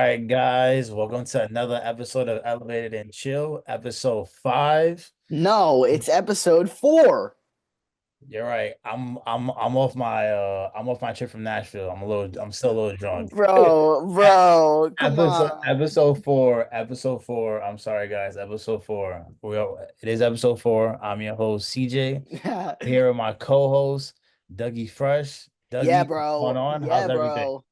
right, guys, welcome to another episode of Elevated and Chill, episode 5. No, it's episode 4. You're right. I'm off my trip from Nashville. I'm still a little drunk. Bro, come Episode on. episode 4, episode 4. I'm sorry, guys. Episode 4. It is episode 4. I'm your host, CJ. Here with my co-host, Dougie Fresh. Yeah, Dougie, what's going bro. on? Yeah, How's everything? bro.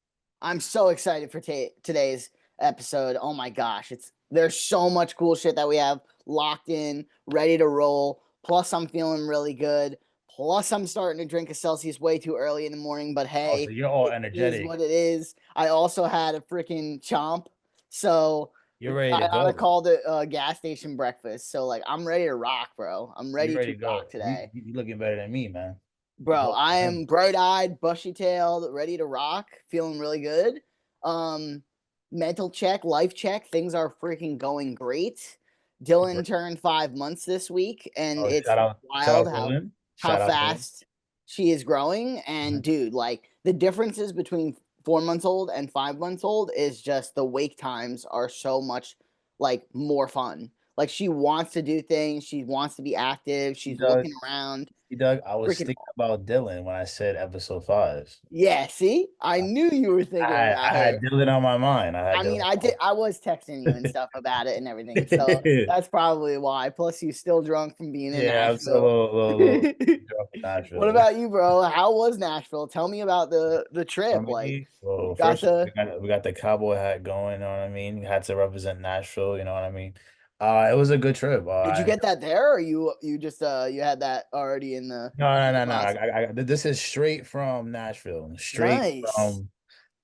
I'm so excited for today's episode. Oh my gosh, it's there's so much cool shit that we have locked in, ready to roll. Plus, I'm feeling really good. Plus, I'm starting to drink a Celsius way too early in the morning, but Oh, so hey, you're all it is energetic. what it is. I also had a freaking chomp, so You're ready to I gotta go. call the gas station breakfast. So like, I'm ready to rock, bro. I'm You're ready ready to to rock go. You, today. you looking better than me, man. Bro, Go. I am bright-eyed, bushy-tailed, ready to rock, feeling really good. Um, Mental check, life check, things are freaking going great. Dylan turned 5 months this week, and Oh, it's shout wild out how Dylan. how Shout out Dylan. fast she is growing. And Mhm. dude, like the differences between 4 months old and 5 months old is just the wake times are so much like more fun. Like she wants to do things, she wants to be active, See, she's Doug. looking around. See, Doug. I was Freaking thinking about Dylan when I said episode 5. yeah, see? I knew you were I thinking had about I had her. Dylan on my mind. I had I mean, Dylan. I did. I was texting you and stuff about it and everything, so that's probably why. Plus, you still drunk from being in Yeah, I'm still a Nashville. little drunk in What Nashville. about you, bro? How was Nashville? Tell me about the For trip. Like, me, well, got first off, we to? got we got the cowboy hat going. You know what I mean? Had to represent Nashville. You know what I mean? It was a good trip. Did you get that there, or you just you had that already in No, the no, no. closet? This is straight from Nashville, straight Nice. from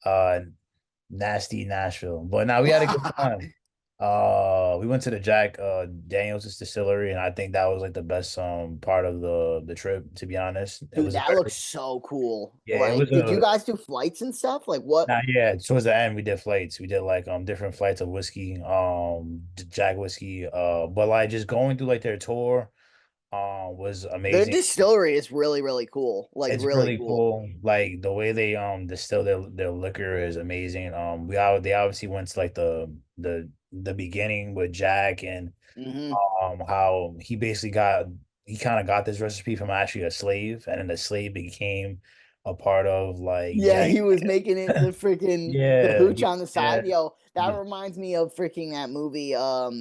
uh nasty Nashville. But now we had a good time. We went to the Jack Daniels distillery, and I think that was like the best part of the trip, to be honest. It Dude, was a that looks very so cool. yeah, it was Like, did you a guys do flights and stuff? Like, what? nah, yeah, towards the end we did flights. We did like different flights of whiskey, Jack whiskey. But like just going through like their tour was Their amazing. distillery is really, really cool. Like, It's really really cool. cool. Like the way they distill their liquor is amazing. They obviously went to like the beginning with Jack and Hmm. how he kind of got this recipe from actually a slave, and then the slave became a part of like Yeah, Jack. he was making it the freaking the Yeah, hooch on the yeah, side. Yo, that yeah, reminds me of freaking that movie, well,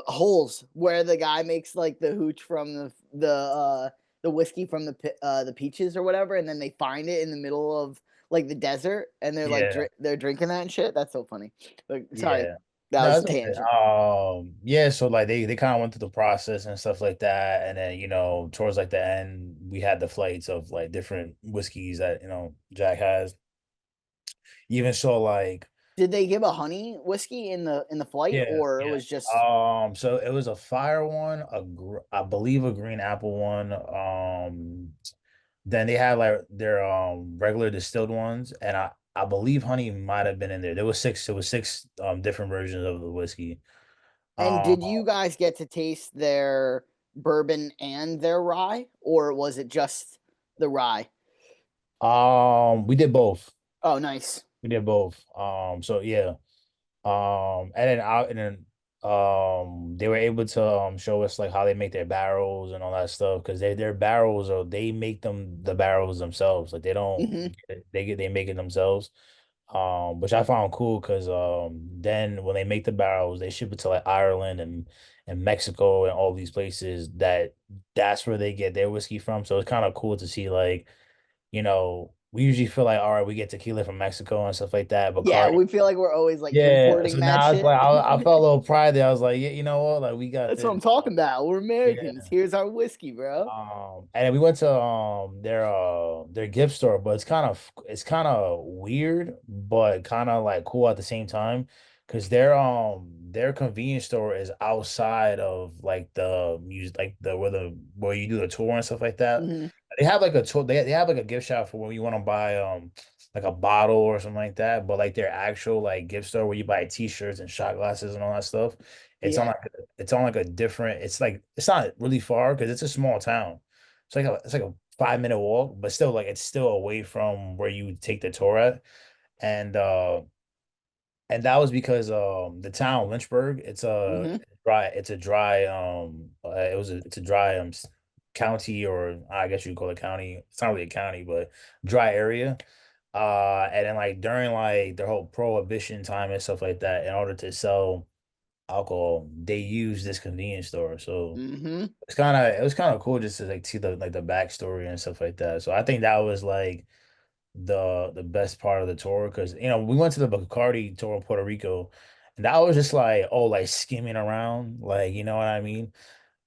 Holes, where the guy makes like the hooch from the whiskey from the peaches or whatever, and then they find it in the middle of like the desert, and they're like yeah. they're drinking that and shit. That's so funny. Like, sorry, Yeah. that No, was a it's okay. tangent. Yeah, so like they kind of went through the process and stuff like that. And then, towards like the end, we had the flights of like different whiskeys that, Jack has. Even so, like, Did they give a honey whiskey in the flight, yeah, or it yeah. was just? So it was a fire one, I believe a green apple one. Then they had like their regular distilled ones, and I believe honey might have been in there. There was six different versions of the whiskey. And Um did you guys get to taste their bourbon and their rye, or was it just the rye? we did both. Oh, nice. We did both. So yeah. And then they were able to show us like how they make their barrels and all that stuff because their barrels are they make the barrels themselves. Like they don't Hmm. they make it themselves. Which I found cool because then when they make the barrels, they ship it to like Ireland and Mexico and all these places that's where they get their whiskey from. So it's kind of cool to see like, we usually feel like, all right, we get tequila from Mexico and stuff like that, but Yeah, Cardi, we feel like we're always like yeah. importing So that now it's shit. like I felt a little pride there. I was like, yeah, you know what? Like we got That's what this. I'm talking about. We're Americans. Yeah. Here's our whiskey, bro. And then we went to their gift store, but it's kind of weird, but kind of like cool at the same time, because their convenience store is outside of like the music, like where you do the tour and stuff like that. Hmm. They have like a tour. They have like a gift shop for when you want to buy like a bottle or something like that. But like their actual like gift store where you buy t-shirts and shot glasses and all that stuff. It's on Yeah. like it's on like a different. It's like it's not really far because it's a small town. It's like a 5 minute walk, but still like it's still away from where you take the tour at. And and that was because the town Lynchburg, it's a Hmm. dry, it's a dry it's a dry county, or I guess you call it county. It's not really a county, but dry area. And then like during like their whole prohibition time and stuff like that, in order to sell alcohol, they use this convenience store. So Hmm. it was kind of cool just to like see the backstory and stuff like that. So I think that was like the best part of the tour, because we went to the Bacardi tour in Puerto Rico, and that was just like, oh, like skimming around, like, you know what I mean.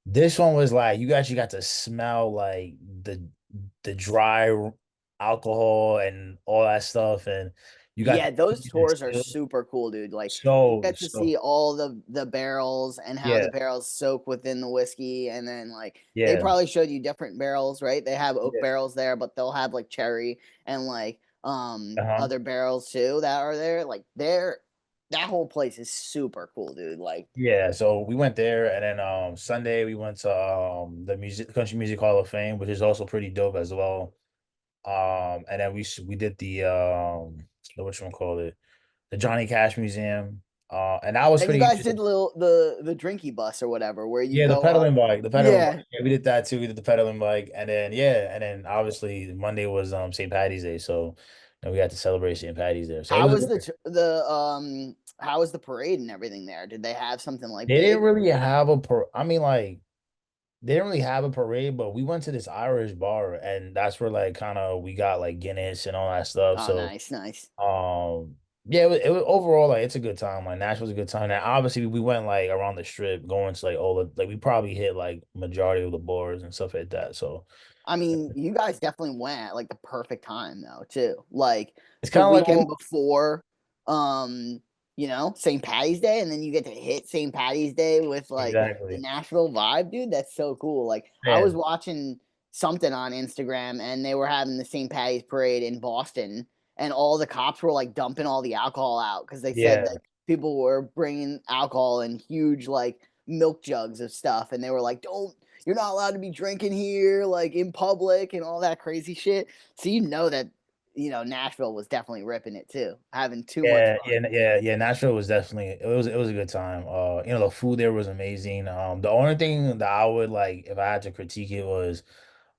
This one was like you actually got to smell like the dry alcohol and all that stuff, and you got Yeah, to those taste it tours are still. super cool, dude. Like you So get to so see all the barrels and how yeah, the barrels soak within the whiskey, and then like they yeah, probably showed you different barrels, right? They have oak yeah, barrels there, but they'll have like cherry and like uh-huh. other barrels too that are there. Like they're that whole place is super cool, dude. Like Yeah, so we went there, and then Sunday we went to the Country Music Hall of Fame, which is also pretty dope as well. And then we did the what you call it, the Johnny Cash Museum. And that was and you pretty guys did interesting. the drinky bus or whatever where you Yeah, the go up. pedaling bike, the pedaling bike. Yeah. Yeah, we did that too. We did the pedaling bike, and then yeah, and then obviously Monday was St. Patty's Day, so we got to celebrate St. Patty's there. So it How was was good. how was the parade and everything there? Did they have something like They didn't big? really have I mean, like, they didn't really have a parade, but we went to this Irish bar, and that's where like kind of we got like Guinness and all that stuff. Oh, So nice, nice. yeah, it was overall like it's a good time. Like Nashville's a good time. And obviously we went like around the strip, going to like all the like we probably hit like majority of the bars and stuff like that. So I mean, you guys definitely went at like the perfect time though, too. Like it's the kind of like weekend before, um, St. Patty's Day, and then you get to hit St. Patty's Day with like the exactly. Nashville vibe, dude. That's so cool. Like I was Yeah, watching something on Instagram, and they were having the St. Patty's parade in Boston, and all the cops were like dumping all the alcohol out because they said yeah, that people were bringing alcohol in huge like milk jugs of stuff, and they were like, "Don't you're not allowed to be drinking here, like in public and all that crazy shit." So that, Nashville was definitely ripping it too, having too much yeah, fun. yeah, yeah, yeah. Nashville was definitely it was a good time. The food there was amazing. The only thing that I would like if I had to critique it was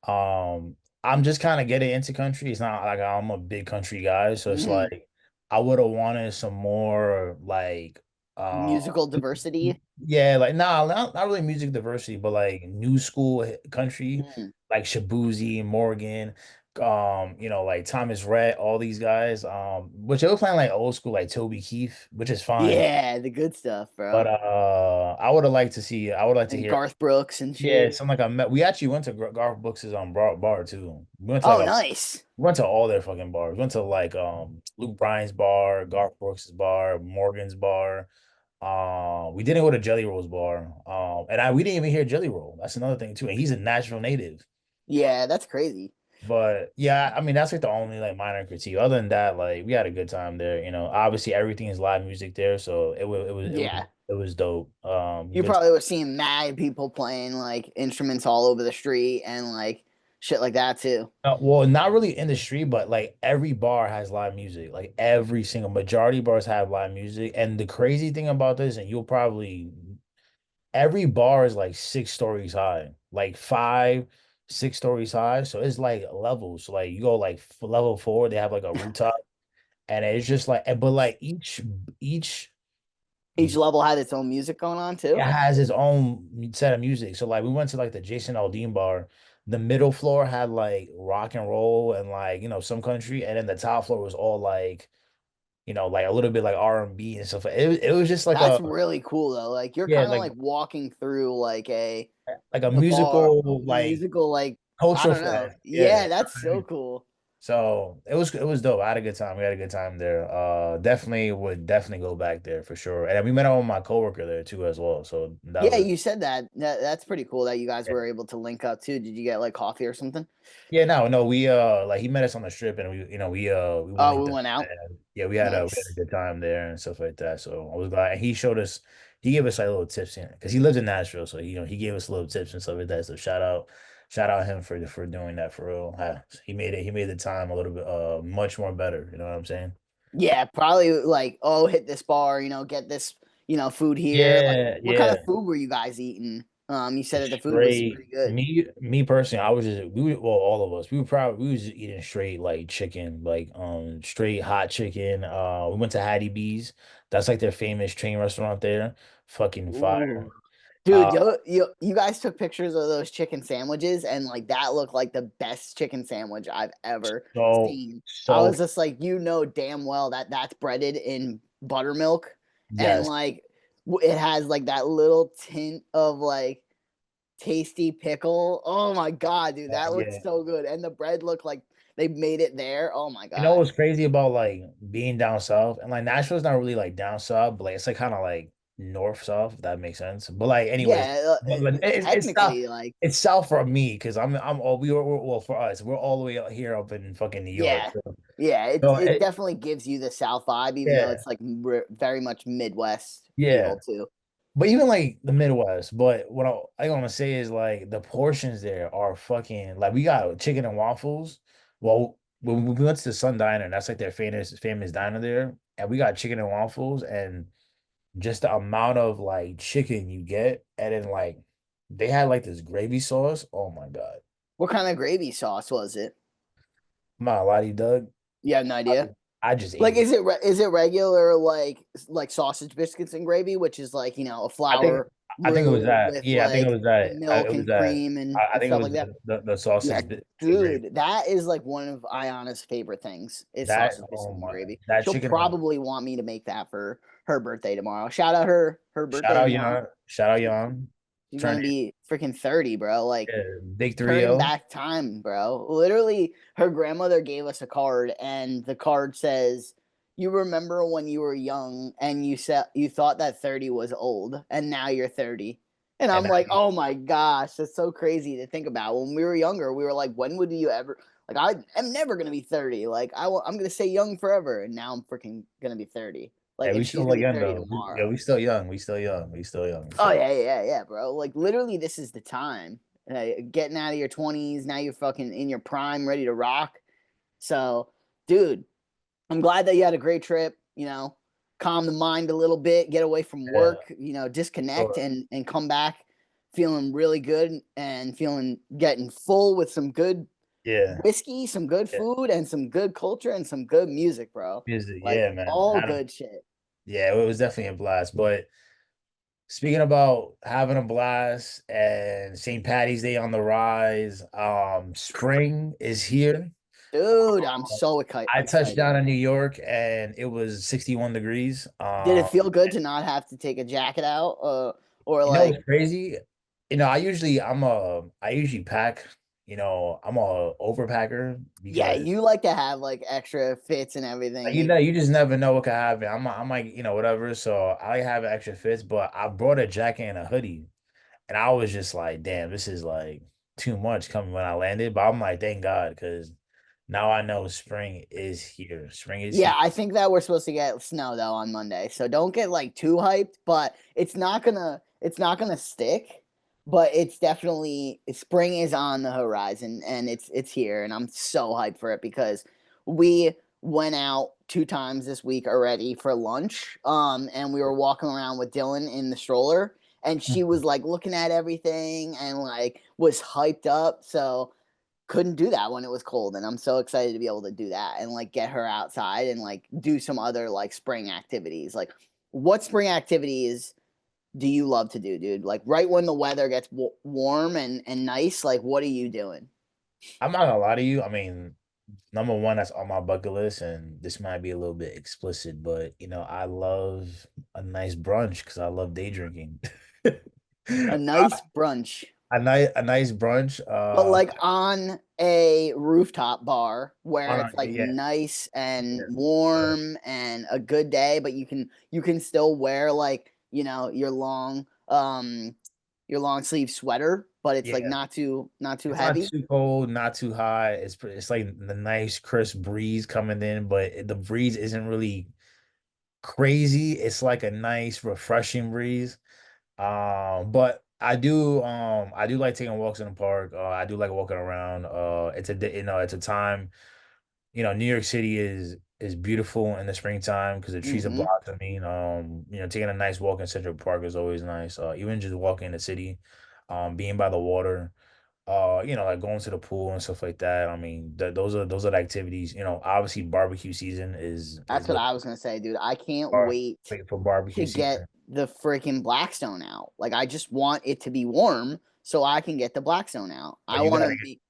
I'm just kind of getting into country. It's not like I'm a big country guy, so it's Hmm. like I would have wanted some more like uh Musical diversity. yeah, like nah, not really music diversity, but like new school country, Mm. like Shabuzi, Morgan, like Thomas Rhett, all these guys. Which they were playing like old school, like Toby Keith, which is fine. Yeah, the good stuff, But bro. I would like to And hear, Garth Brooks and yeah, shit. something like I met. We actually went to Garth Brooks' bar too. We went to Oh, nice. we went to all their fucking bars. We went to like Luke Bryan's bar, Garth Brooks' bar, Morgan's bar. We didn't go to Jelly Roll's bar. And we didn't even hear Jelly Roll. That's another thing too. And he's a Nashville native. Yeah, that's crazy. But yeah, I mean that's like the only like minor critique. Other than that, like we had a good time there. Obviously everything is live music there, so Yeah. it was dope. You Good. probably were seeing mad people playing like instruments all over the street and like shit like that too. Well, not really in the street, but like every bar has live music. Like every single majority bars have live music. And the crazy thing about this, and you'll probably every bar is like 6 stories high, like 5, 6 stories high. So it's like levels. So like you go like level 4, they have like a rooftop, and it's just like, but like each Each level had its own music going on it too. has its own set of music. So like we went to like the Jason Aldean bar. The middle floor had like rock and roll and like some country, and then the top floor was all like like a little bit like R&B and stuff. It was just like That's really cool though. Like you're yeah, kind of like walking through like a a bar, musical a like musical like I culture don't know. fest. Yeah. Yeah, that's so cool. So it was dope. I had a good time. We had a good time there. Definitely would definitely go back there for sure. And then we met up with my coworker there too as well. So that Yeah, was you said that's pretty cool that you guys yeah. were able to link up too. Did you get like coffee or something? Yeah, no, we like he met us on the strip, and we Oh, we linked up, went out. and yeah, we had a Nice. good time there and stuff like that. So I was glad, and he gave us like little tips in because he lives in Nashville, so he gave us little tips and stuff like that. So shout out him for doing that for real. He made the time a little bit much more better. You know what I'm saying? Yeah, probably like, oh, hit this bar, get this, food here. Like, Yeah, what kind of yeah. food were you guys eating? You said that the food was Straight pretty good. me personally, I was just well, all of us, we was just eating straight like chicken, like straight hot chicken. We went to Hattie B's. That's like their famous chain restaurant there. Fucking fire. Ooh. Dude, Uh you guys took pictures of those chicken sandwiches, and like that looked like the best chicken sandwich I've ever so seen. I so was just like, damn well that that's breaded in buttermilk, and yes. like it has like that little tint of like tasty pickle. Oh my god, dude, that looked Yeah. so good, and the bread looked like they made it there. Oh my You know god. what's crazy about like being down south and like Nashville's not really like down south, but like it's like kind of like north south, if that makes sense. But like, anyways, Yeah, but it's south. technically, like, It's south for me because I'm all well for us. We're all the way out here up in fucking New York. yeah, yeah, it So it definitely gives you the South vibe, even though yeah, it's like very much Midwest yeah. feel too. But even like the Midwest, but what I want to say is like the portions there are fucking like we got chicken and waffles. Well, when we went to the Sun Diner, that's like their famous diner there, and we got chicken and waffles, and just the amount of like chicken you get, and then like they had like this gravy sauce. Oh my God. What kind of gravy sauce was it? I'm not gonna lie to you, Doug. You have no idea. I just ate Like, it. is it regular like sausage biscuits and gravy, which is like a I think flour I think it was roux that. with Yeah, I think it like was that. milk It was and that. cream and, I and think it stuff was like that? the Yeah, sausage and gravy. dude, that is like one of Ayana's favorite things is That sausage oh biscuits and my gravy. that She'll chicken. probably want me to make that for her birthday tomorrow. Shout out her Shout birthday out tomorrow. Young. Shout out She, Young. she's gonna Turning be freaking 30, bro. Like big three turning zero. back time, bro. Literally, her grandmother gave us a card, and the card says, "You remember when you were young and you thought that 30 was old, and now you're 30." And And I'm now like, "Oh my gosh, that's so crazy to think about." When we were younger, we were like, "When would you ever?" Like, I am never gonna be 30. Like, I'm gonna stay young forever, and now I'm freaking gonna be 30. Like, hey, we and she's still gonna look be young 30 though. Yeah, tomorrow. we still young. We still young. We still young. Oh So yeah, yeah, yeah, bro. Like literally, this is the time. Getting out of your 20s, now you're fucking in your prime, ready to rock. So, dude, I'm glad that you had a great trip. Calm the mind a little bit, get away from yeah, work. Disconnect sure. and come back feeling really good and feeling getting full with some good Yeah, whiskey, some good yeah. food, and some good culture and some good music, bro. Music, Like yeah, man. all good shit. Yeah, it was definitely a blast. But speaking about having a blast and St. Patty's Day on the rise, spring is here. Dude, I'm Um, so I touched excited. down in New York and it was 61 degrees. Did it feel good to not have to take a jacket out, or You know like, what's crazy? I usually pack, I'm a overpacker yeah, because you like to have like extra fits and everything. you just never know what could happen. I'm like, whatever. So I have extra fits, but I brought a jacket and a hoodie. And I was just like, damn, this is like too much coming when I landed. But I'm like, thank God, because now I know spring is here. Spring is Yeah, here. I think that we're supposed to get snow though on Monday. So don't get like too hyped, but it's not gonna stick, but it's definitely spring is on the horizon and it's here and I'm so hyped for it because we went out 2 times this week already for lunch. And we were walking around with Dylan in the stroller and she was like looking at everything and like was hyped up. So couldn't do that when it was cold and I'm so excited to be able to do that and like get her outside and like do some other like spring activities. Like what spring activities do you love to do, dude? Like right when the weather gets warm and nice, like what are you doing? I'm not gonna lie to you. I mean, number one, that's on my bucket list, and this might be a little bit explicit, but I love a nice brunch because I love day drinking. A nice brunch, A nice brunch. but like on a rooftop bar where it's like Yeah, nice and yeah, warm and a good day, but you can still wear like, your long sleeve sweater, but it's like yeah. not too It's not heavy. too cold, not too hot. It's like the nice crisp breeze coming in, but the breeze isn't really crazy. It's like a nice refreshing breeze. But I do like taking walks in the park. I do like walking around. It's a time. New York City is is beautiful in the springtime because the trees are Mm-hmm. blossoming. Taking a nice walk in Central Park is always nice. Even just walking in the city, being by the water, like going to the pool and stuff like that. I mean, those are the activities. Obviously barbecue season is That's what looking I was gonna say, dude. I can't for wait wait for to barbecue get season. the freaking Blackstone out. Like, I just want it to be warm so I can get the Blackstone out. But I want to be,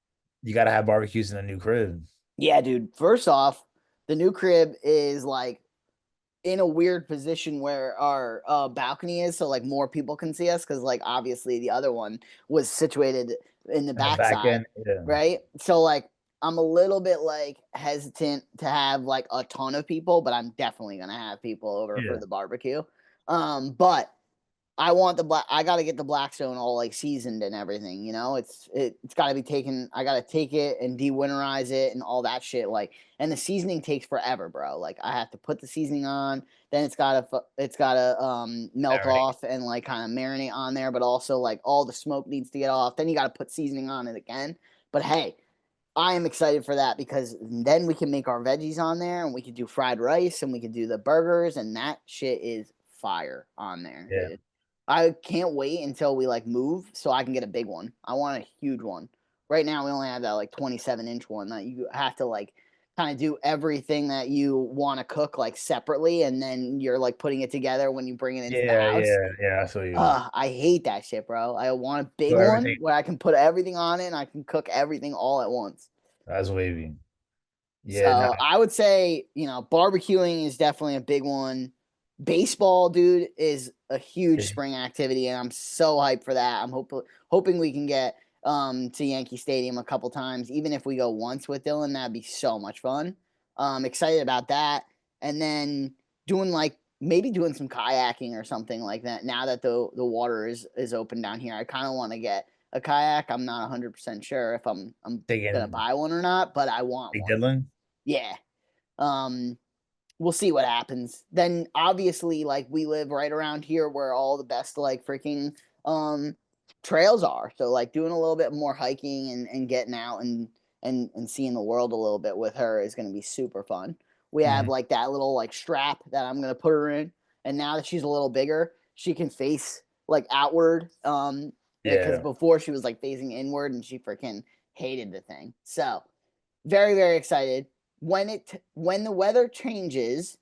you gotta have barbecues in a new crib. yeah, dude. First off, the new crib is like in a weird position where our balcony is, so like more people can see us because like obviously the other one was situated in the In the back backside, end, yeah, right? So like I'm a little bit like hesitant to have like a ton of people, but I'm definitely gonna have people over for yeah, the barbecue. But I want the black. I got to get the Blackstone all like seasoned and everything. It's got to be taken. I got to take it and de-winterize it and all that shit. Like, and the seasoning takes forever, bro. Like, I have to put the seasoning on, then it's gotta melt marinade. off and like kind of marinate on there. But also like all the smoke needs to get off. Then you got to put seasoning on it again. But hey, I am excited for that because then we can make our veggies on there and we could do fried rice and we could do the burgers and that shit is fire on there, Yeah, dude. I can't wait until we like move so I can get a big one. I want a huge one. Right now we only have that like 27-inch one that you have to like kind of do everything that you want to cook like separately and then you're like putting it together when you bring it into the yeah, house. yeah, yeah. I saw you. I hate that shit, bro. I want a big So one everything where I can put everything on it and I can cook everything all at once. that's wavy. Yeah, no, So I would say, barbecuing is definitely a big one. Baseball, dude, is a huge it's, spring activity, and I'm so hyped for that. I'm hoping we can get to Yankee Stadium a couple times, even if we go once with Dylan. That'd be so much fun. Excited about that, and then doing like maybe doing some kayaking or something like that. Now that the water is open down here, I kind of want to get a kayak. I'm not 100% sure if I'm gonna taking buy one or not, but I want Big one. Dylan. Yeah. Um, we'll see what happens. Then obviously, like we live right around here where all the best like freaking trails are. So like doing a little bit more hiking and getting out and seeing the world a little bit with her is gonna be super fun. We have Mhm. like that little like strap that I'm gonna put her in, and now that she's a little bigger, she can face like outward. Because Yeah. before she was like facing inward and she freaking hated the thing. So very, very excited. When the weather changes,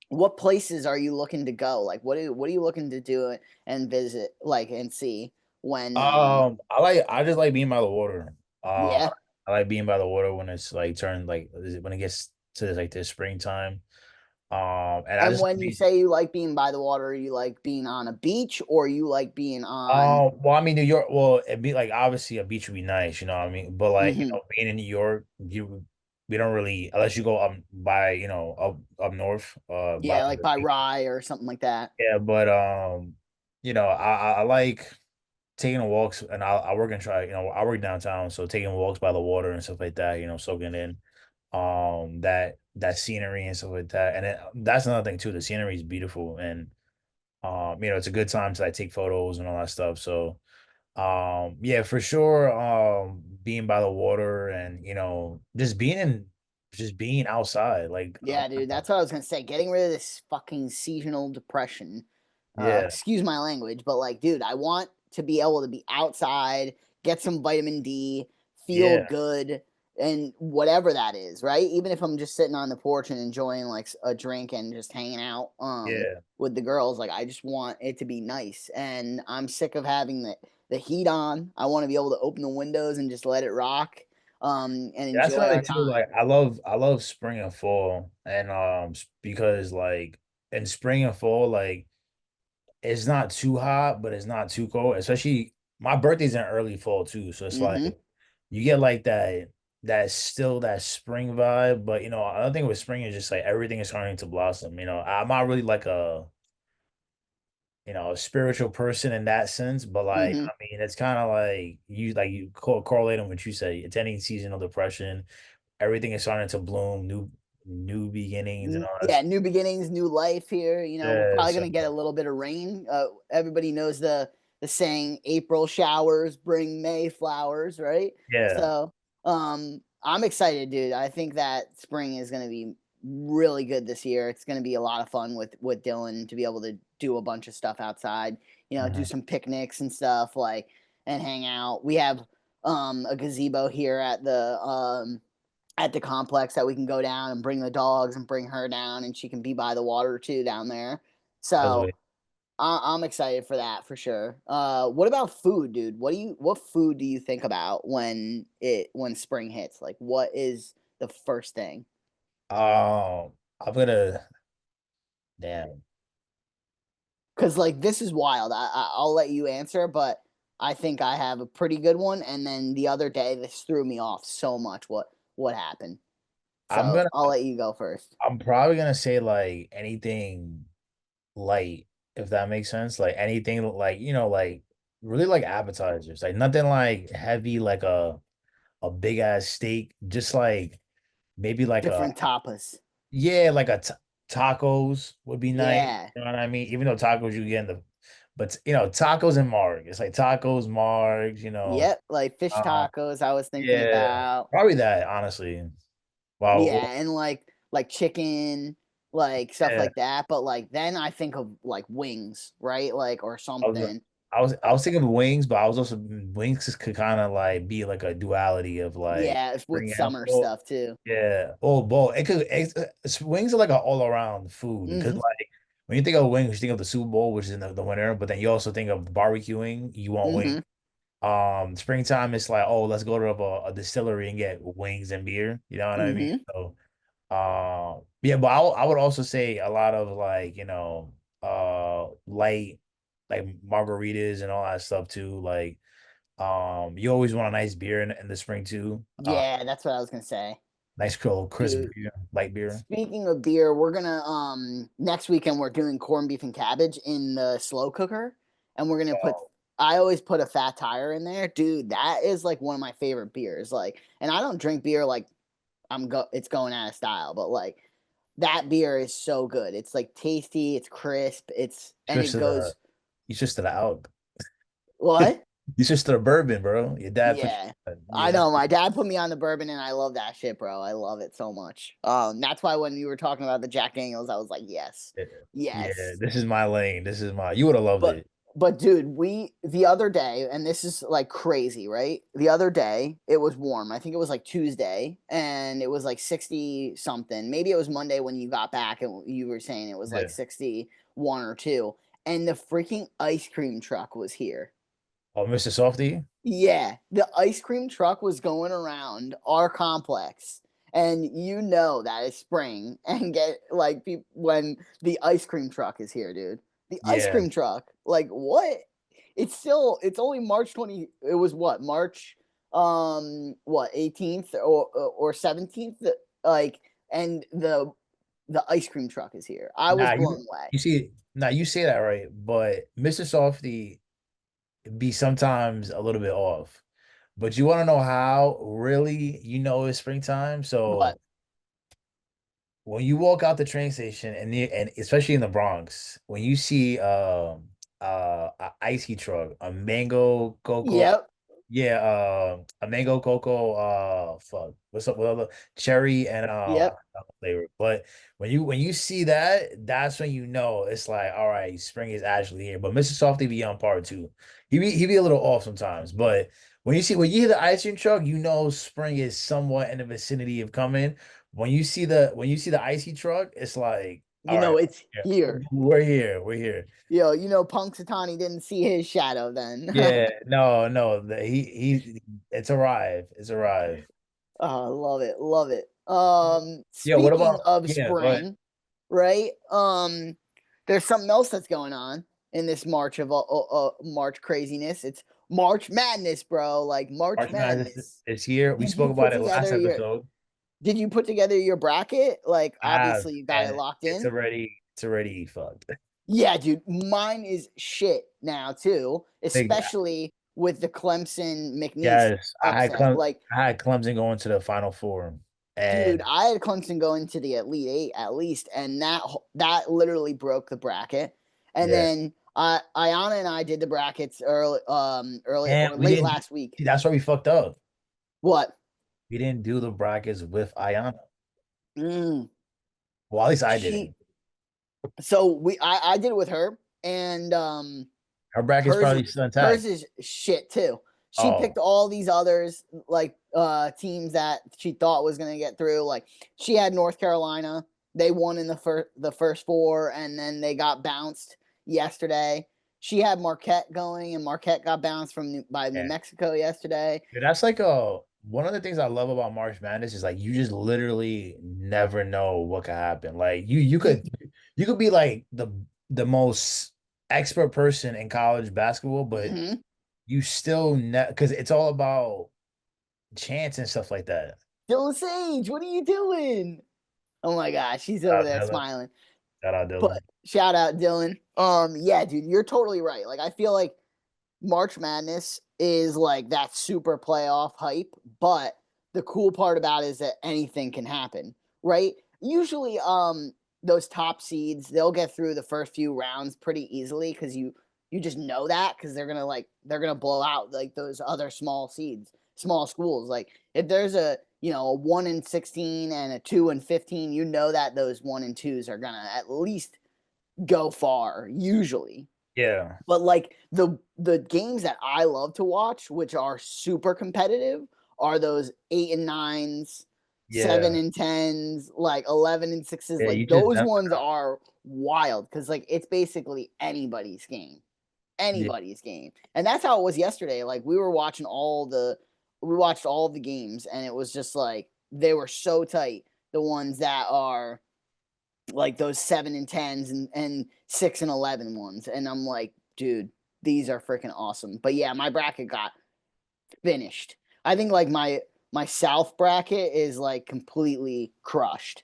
what places are you looking to go? Like what are you looking to do and visit like and see when I just like being by the water. yeah. I like being by the water when it's like turned like when it gets to like the springtime. And I And just when you say you like being by the water, you like being on a beach or you like being on well, I mean, New York. Well, it'd be like obviously a beach would be nice, you know what I mean. But like mhm, being in New York, we don't really unless you go up by up north, by yeah, like by Rye or something like that. yeah. But I like taking walks, and I work and try. I work downtown, so taking walks by the water and stuff like that. Soaking in that scenery and stuff like that. And that's another thing too. The scenery is beautiful, and it's a good time to like take photos and all that stuff. So yeah, for sure. Being by the water and just being outside. Like Yeah, dude, that's what I was gonna say. Getting rid of this fucking seasonal depression. yeah, Excuse my language, but like, dude, I want to be able to be outside, get some vitamin D, feel yeah, good, and whatever that is, right? Even if I'm just sitting on the porch and enjoying like a drink and just hanging out yeah. with the girls, like I just want it to be nice. And I'm sick of having the heat on. I want to be able to open the windows and just let it rock and Yeah, that's enjoy another our thing too. time. Like I love spring and fall, and because like in spring and fall, like it's not too hot, but it's not too cold. Especially my birthday's in early fall too, so it's Mm-hmm. like you get like that spring vibe. But another thing with spring is just like everything is starting to blossom. I'm not really like a spiritual person in that sense, but like Mm-hmm. I mean, it's kind of like you correlate on what you say. It's ending seasonal depression. Everything is starting to bloom, new beginnings and all that Yeah, stuff. new beginnings, new life here. We're Yeah, probably so gonna get a little bit of rain. Everybody knows the saying, "April showers bring May flowers," right? yeah, So, I'm excited, dude. I think that spring is gonna be really good this year. It's going to be a lot of fun with Dylan to be able to do a bunch of stuff outside. You know, do Mhm. some picnics and stuff like and hang out. We have a gazebo here at the complex that we can go down and bring the dogs and bring her down, and she can be by the water too down there. That's So what I'm excited for that for sure. What about food, dude? What food do you think about when spring hits? Like, what is the first thing? I'm gonna damn. Because like this is wild. I'll let you answer, but I think I have a pretty good one. And then the other day, this threw me off so much. What happened? I'm So gonna I'll let you go first. I'm probably gonna say like anything light, if that makes sense. Like anything like, like really like appetizers. Like nothing like heavy, like a big ass steak. Just like maybe like a Different tapas. yeah, like tacos would be nice. Yeah. You know what I mean? Even though tacos you get in the but tacos and marg. It's like tacos, margs, Yep. Like fish um tacos. I was thinking yeah, about. probably that, honestly. Wow. Yeah, and like chicken, like stuff Yeah. like that. But like then I think of like wings, right? Like or I was something. I was thinking of wings, but I was also wings could kind of like be like a duality of like Yeah, with spring and summer fall. stuff too. Yeah, oh, boy, wings are like an all around food because Mm-hmm. like when you think of wings, you think of the Super Bowl, which is in the winter, but then you also think of barbecuing. You want wings. Mm-hmm. Springtime, it's like, oh, let's go to a distillery and get wings and beer. You know what I mean? Mm-hmm. So, yeah, but I would also say a lot of like, light like margaritas and all that stuff too. Like, you always want a nice beer in the spring too. Yeah, that's what I was gonna say. Nice cool crisp Dude, beer, light beer. speaking of beer, we're gonna next weekend we're doing corned beef and cabbage in the slow cooker, and we're gonna put. Oh, I always put a fat tire in there, dude. That is like one of my favorite beers. Like, and I don't drink beer like it's going out of style, but like that beer is so good. It's like tasty, it's crisp, and switch it to the goes you switch to the out. what? You switch to the bourbon, bro. Your dad put Yeah. you, I yeah, know my dad put me on the bourbon and I love that shit, bro. I love it so much. That's why when you were talking about the Jack Daniels, I was like, yes. yeah, yeah. Yes. This is my lane. This is my. You would have loved But it. but dude, we the other day, and this is like crazy, right? The other day it was warm. I think it was like Tuesday, and it was like 60 something. Maybe it was Monday when you got back and you were saying it was like Yeah. 61 or 2. And the freaking ice cream truck was here. Oh, Mr. Softy. Yeah, the ice cream truck was going around our complex. And you know that it's spring and get like when the ice cream truck is here, dude. The ice Yeah. cream truck. Like what? It's only March 20. It was what? March what 18th or 17th, like, and the ice cream truck is here. I was Nah, blown away. you say that right, but Mr. Softy be sometimes a little bit off. But you want to know how really it's springtime? What? So when you walk out the train station and especially in the Bronx, when you see a icy truck, a mango cocoa, Yep. yeah, a mango cocoa, fuck, what's up with other cherry and Yep. flavor. But when you see that, that's when you know it's like, all right, spring is actually here. But Mr. Softy be on par too. He be a little off sometimes, but when you hear the ice cream truck, you know spring is somewhat in the vicinity of coming. When you see the icy truck, it's like, You all right, know it's yeah, here. we're here, we're here. Yo, you know Punxsutawney didn't see his shadow then. Yeah, no, no, it's arrived, it's arrived. Oh, I love it, love it. Yeah, what Speaking about of yeah, go ahead. spring, right? There's something else that's going on in this March of March craziness. It's March Madness, bro. Like March March Madness Madness. is here. We Did you spoke put about it last together your episode. Did you put together your bracket? Like I have, obviously you got it and locked it's in. already fucked. Yeah, dude, mine is shit now too, Big, especially with the Clemson McNeese yes, upset. Like, I had Clemson going to the Final Four, dude, and I had Clemson going to the Elite Eight at least, and that literally broke the bracket. And yeah, then Ayana and I did the brackets early and or we late didn't. last week. See, that's where we fucked up. What? We didn't do the brackets with Ayana. Mm. Well, at least I She didn't. so I did it with her, and Her bracket's hers probably still hers intact. is shit too. She picked Oh, all these others like teams that she thought was gonna get through. Like she had North Carolina. They won in the first four, and then they got bounced yesterday. She had Marquette going, and Marquette got bounced by New yeah. Mexico yesterday. Dude, that's like a one of the things I love about March Madness is like you just literally never know what could happen. Like you could be like the most expert person in college basketball, but Mm-hmm. you still because it's all about chance and stuff like that. Dylan Sage, what are you doing? Oh my gosh, he's over Shout out there Dylan. smiling. Shout out But Dylan. shout out Dylan. Yeah, dude, you're totally right. Like I feel like March Madness is like that super playoff hype, but the cool part about it is that anything can happen, right? Usually, those top seeds they'll get through the first few rounds pretty easily because you just know that because they're gonna blow out like those other small seeds, small schools. Like if there's a 1-16 and a 2-15, you know that those 1 and 2s are gonna at least go far usually. Yeah. But like the games that I love to watch, which are super competitive, are those 8 and 9s, seven Yeah. and tens, like 11 and 6s. Yeah. You Like just those never ones know. are wild because like it's basically anybody's game, Yeah. anybody's game, and that's how it was yesterday. Like we watched all the games, and it was just like they were so tight. The ones that are like those 7 and 10s and 6 and 11 ones. And I'm like, dude, these are freaking awesome. But yeah, my bracket got finished. I think like my South bracket is like completely crushed.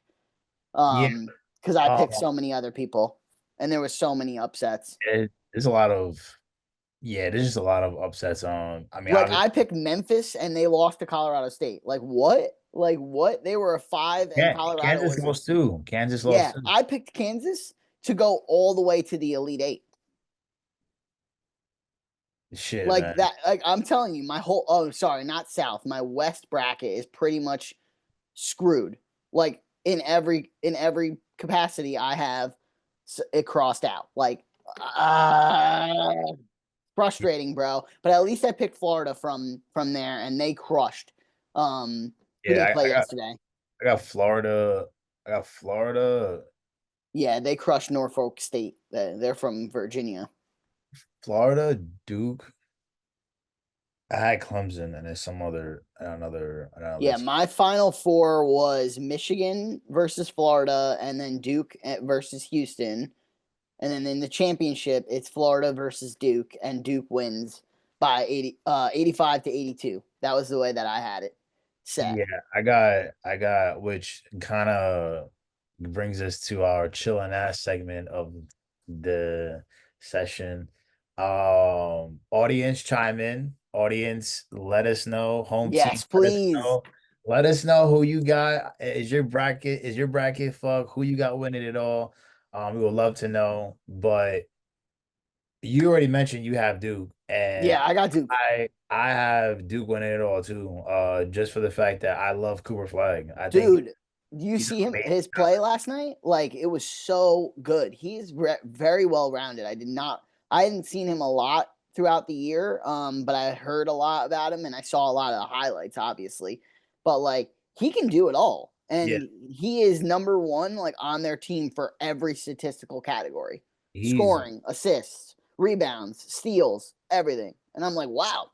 Yeah. Because I Um, picked so many other people and there was so many upsets. there's a lot of there's just a lot of upsets on. I mean, Like obviously, I picked Memphis and they lost to Colorado State. Like what? Like what? They were a five and yeah, Colorado Kansas was lost too. Kansas lost yeah. too. I picked Kansas to go all the way to the Elite Eight. Shit, Like man. that, like I'm telling you, my whole sorry, not South. My West bracket is pretty much screwed. Like in every capacity I have it crossed out. Like uh, frustrating, bro. But at least I picked Florida from there and they crushed. Who they Yeah, play yesterday? I got Florida. I got Florida. Yeah, they crushed Norfolk State. They're from Virginia. Florida, Duke. I had Clemson and there's some other another Yeah, team. my final four was Michigan versus Florida, and then Duke versus Houston. And then in the championship, it's Florida versus Duke, and Duke wins by 85 to 82. That was the way that I had it set. Yeah, I got which kind of brings us to our chilling ass segment of the session. Audience chime in. Audience, let us know. Home team, Yes, let us please. know. Let us know who you got. Is your bracket fuck? Who you got winning it all? We would love to know. But you already mentioned you have Duke, and Yeah, I got Duke. I have Duke winning it all too. Just for the fact that I love Cooper Flag. I think Dude, do you he's an see him amazing his play talent. last night? Like it was so good. He's very well rounded. I hadn't seen him a lot throughout the year, but I heard a lot about him and I saw a lot of the highlights, obviously. But like he can do it all, Yeah, and he is number one like on their team for every statistical category: he's scoring, assists, rebounds, steals, everything. And I'm like, wow,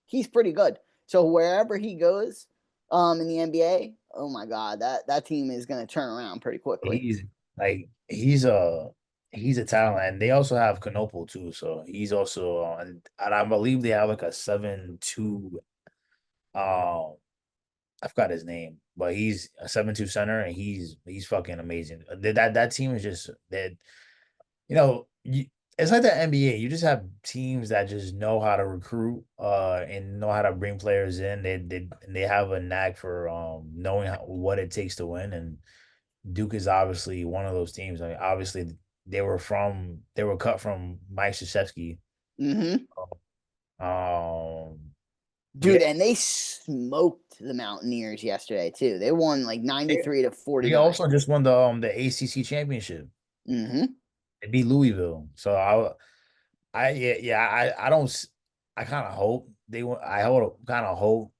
he's pretty good. So wherever he goes, in the NBA, oh my god, that team is going to turn around pretty quickly. he's like he's a talent, and they also have Canopal too. So he's also and I believe they have like a 7-2. I forgot his name, but he's a 7-2 center, and he's fucking amazing. That team is just that you know, it's like the NBA. You just have teams that just know how to recruit, and know how to bring players in. They have a knack for knowing what it takes to win. And Duke is obviously one of those teams. I mean, obviously they were cut from Mike Krzyzewski. Mm-hmm. Um, Yeah, Dude, and they smoked the Mountaineers yesterday too. They won like they, 93 to they 49. also just won the ACC championship. Mm-hmm. They beat Louisville. So I don't. I kind of hope they. I kind of hope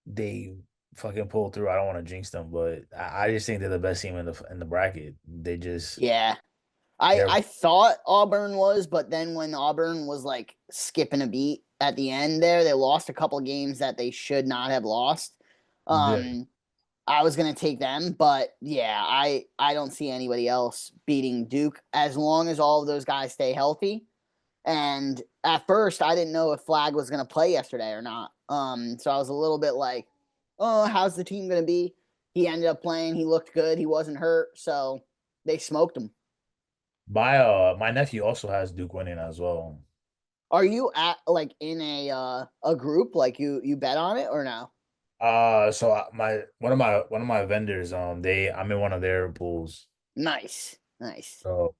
they fucking pull through. I don't want to jinx them, but I just think they're the best team in the bracket. They just Yeah. I they're I thought Auburn was, but then when Auburn was like skipping a beat at the end there, they lost a couple games that they should not have lost. the Um, I was gonna take them, but yeah, I don't see anybody else beating Duke as long as all of those guys stay healthy. And at first, I didn't know if Flag was gonna play yesterday or not. So I was a little bit like, oh, how's the team gonna be? He ended up playing. He looked good. He wasn't hurt, so they smoked him. my nephew also has Duke winning as well. Are you at like in a group like you bet on it or no? So my one of my vendors, I'm in one of their pools. Nice, nice. So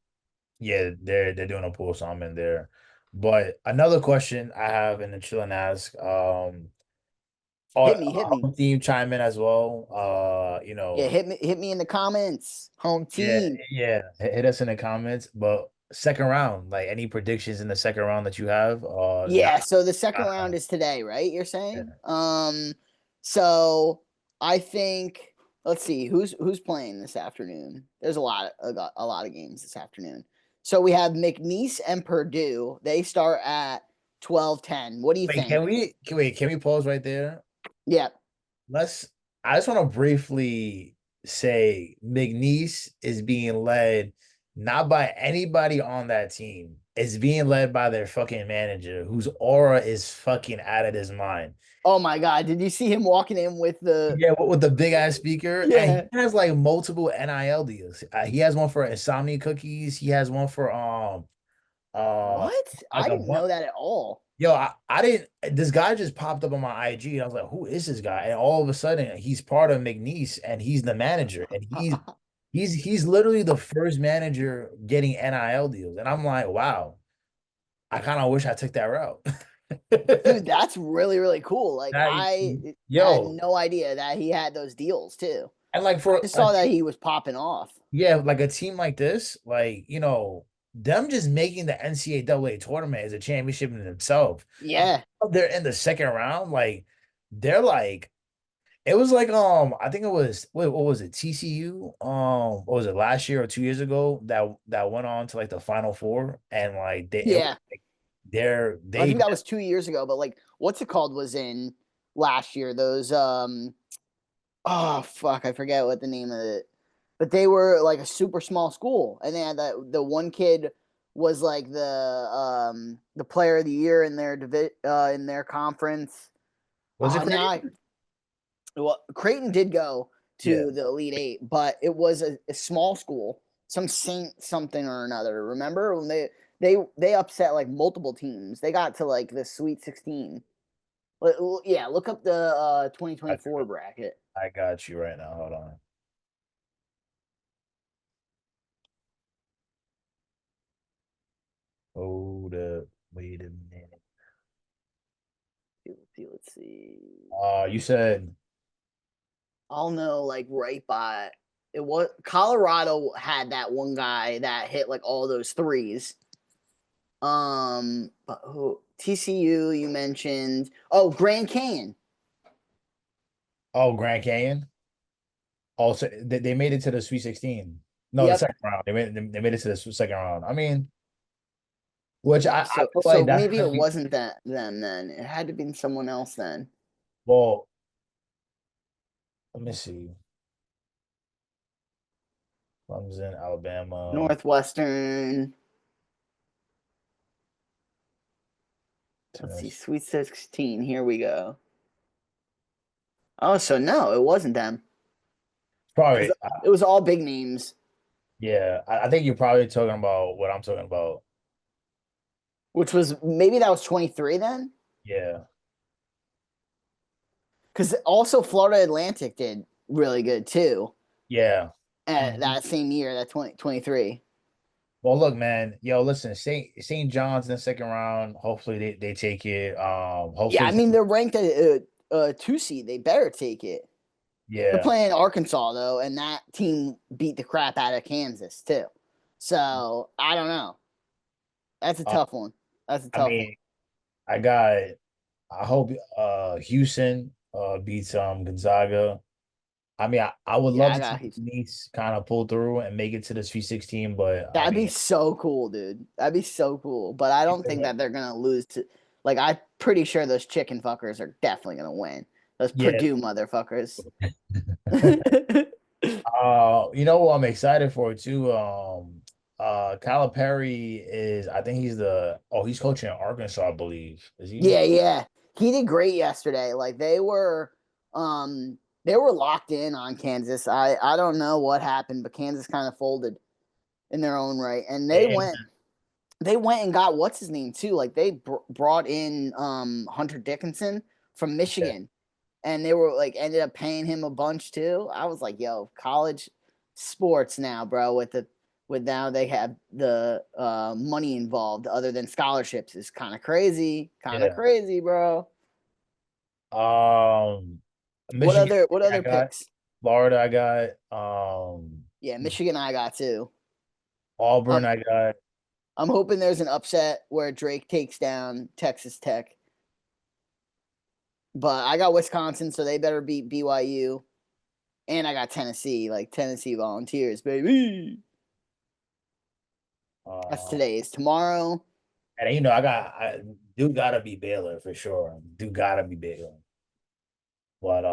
yeah, they're doing a pool, so I'm in there. But another question I have and then chill and ask, Hit or me, hit me. home team chime in as well. Yeah, hit me in the comments. Home Yeah, team. yeah, hit us in the comments. But second round, like any predictions in the second round that you have? Yeah, so the second Not round is today, right? You're yeah. saying? So I think let's see who's playing this afternoon. There's a lot of games this afternoon. So we have McNeese and Purdue. They start at 12:10. What do you Wait, think? can we pause right there? Yeah. Let's I just want to briefly say McNeese is being led not by anybody on that team. It's being led by their fucking manager, whose aura is fucking out of his mind. Oh my God! Did you see him walking in with the? Yeah, with the big ass speaker, and Yeah. he has like multiple NIL deals. He has one for Insomnia Cookies. He has one for What? like I a didn't bunch. know that at all. Yo, I didn't. This guy just popped up on my IG, and I was like, "Who is this guy?" And all of a sudden, he's part of McNeese, and he's the manager, and he's literally the first manager getting NIL deals, and I'm like, "Wow, I kind of wish I took that route." Dude, that's really, really cool. Like That, I had yo, no idea that he had those deals too. and like I for just a saw that he was popping off. yeah, like a team like this, like them just making the NCAA tournament is a championship in themselves. Yeah. They're in the second round, like they're like it was like I think it was what was it TCU what was it last year or 2 years ago that went on to like the Final Four and like Yeah. I they think that was 2 years ago, but like what's it called was in last year. Those oh fuck, I forget what the name of it. But they were like a super small school. And they had that the one kid was like the player of the year in their in their conference. was it Oh, now Creighton? well, Creighton did go Yeah, to the Elite Eight, but it was a small school, some Saint something or another. Remember when they upset like multiple teams? They got to like the Sweet 16. Yeah, look up the I 2024 bracket. I got you right now. Hold on. Hold up. Wait a minute. Let's see. You said I'll know like right by it was Colorado had that one guy that hit like all those threes. But who TCU you mentioned? Oh, Grand Canyon. Grand Canyon. Also, they made it to the Sweet 16. No, the Yep. second round. They made it to the second round. I mean, which I So feel like so that's maybe gonna it be wasn't that them then. It had to be someone else then. well. Let me see. Clemson, Alabama, Northwestern. Let's see, Tennessee. Sweet 16. Here we go. Oh, so no, it wasn't them because Probably, it was all big names, yeah. I think you're probably talking about what I'm talking about. which was maybe that was 23 then. Yeah, Because also Florida Atlantic did really good too yeah. at Mhm. that same year, that 2023. Well, look, man. Yo, listen, St. John's in the second round. Hopefully they take it. Yeah, Hopefully I it's mean they're ranked at a 2 seed. They better take it. They're yeah. playing Arkansas though, and that team beat the crap out of Kansas too. So I don't know. That's a Uh, tough one. That's a I tough one. mean, I got I hope Houston beats Gonzaga. I mean, I would Yeah, love I to got see Houston. Nice kind of pull through and make it to the Sweet 16, but I That'd be mean, so cool, dude. That'd be so cool. But I don't think that they're gonna lose to. Like, I'm pretty sure those chicken fuckers are definitely gonna win. Those yeah. Purdue motherfuckers. You know what I'm excited for too? Calipari is I think he's coaching at Arkansas, I believe. Is he? Yeah, yeah. He did great yesterday. Like they were locked in on Kansas. I don't know what happened, but Kansas kind of folded in their own right. And And they went and got what's his name too. Like they brought in Hunter Dickinson from yeah, Michigan, and they were like ended up paying him a bunch too. I was like, yo, college sports now, bro, with now they have the money involved other than scholarships is kind of yeah. crazy, bro. Um, Michigan What I other got, picks? Florida I got, Yeah, Michigan I got too. Auburn I'm I got. I'm hoping there's an upset where Drake takes down Texas Tech, but I got Wisconsin, so they better beat BYU, and I got Tennessee, like Tennessee Volunteers, baby. That's Uh, today's tomorrow. and I do gotta be Baylor for sure. Do gotta be Baylor. But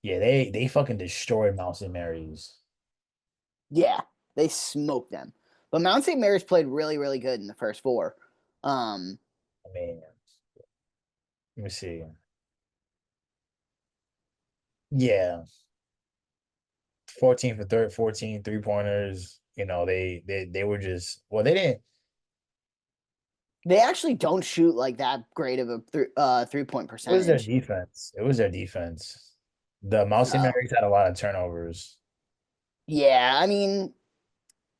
yeah, they fucking destroyed Mount St. Mary's. Yeah, they smoked them. But Mount St. Mary's played really, really good in the first four. Um, I mean, let me see. Yeah, 14 for 30, 14 3-pointers. You know, they were just well, they didn't. they actually don't shoot like that great of a 3 point It was their percentage. defense. It was their defense. The Mount St. So Mary's had a lot of turnovers, yeah, I mean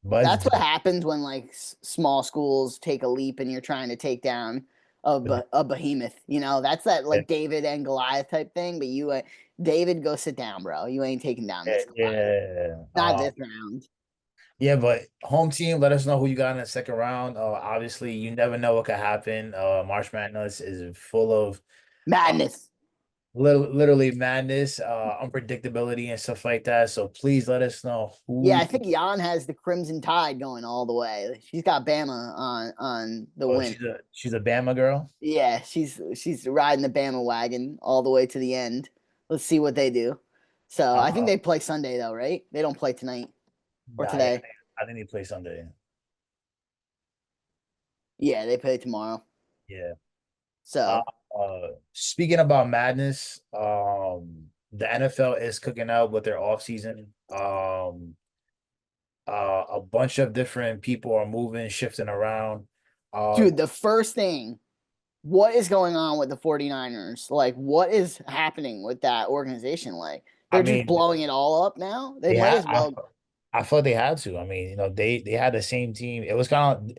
but that's what happens when like small schools take a leap and you're trying to take down a behemoth. You know, that's that yeah, like David and Goliath type thing. But David, go sit down, bro. You ain't taking down this Goliath. yeah. Not this round. Yeah, but home team, let us know who you got in the second round. Obviously, you never know what could happen. March Madness is full of uh, Madness. literally madness, unpredictability, and stuff like that. So please let us know who Yeah, you. I think Jan has the Crimson Tide going all the way. She's got Bama on the Oh, win. she's a Bama girl. Yeah, she's riding the Bama wagon all the way to the end. Let's see what they do. So I think Uh, they play Sunday though, right? They don't play tonight or nah, yeah, today. I think they play Sunday. Yeah, they play tomorrow. Yeah. Uh, So, Speaking about madness, the NFL is cooking out with their offseason. A bunch of different people are moving, shifting around. dude, Um, the first thing, what is going on with the 49ers? Like, what is happening with that organization? Like, I they're just mean, blowing it all up now. They they might had as well. I thought they had to. I mean, they had the same team. It was kind of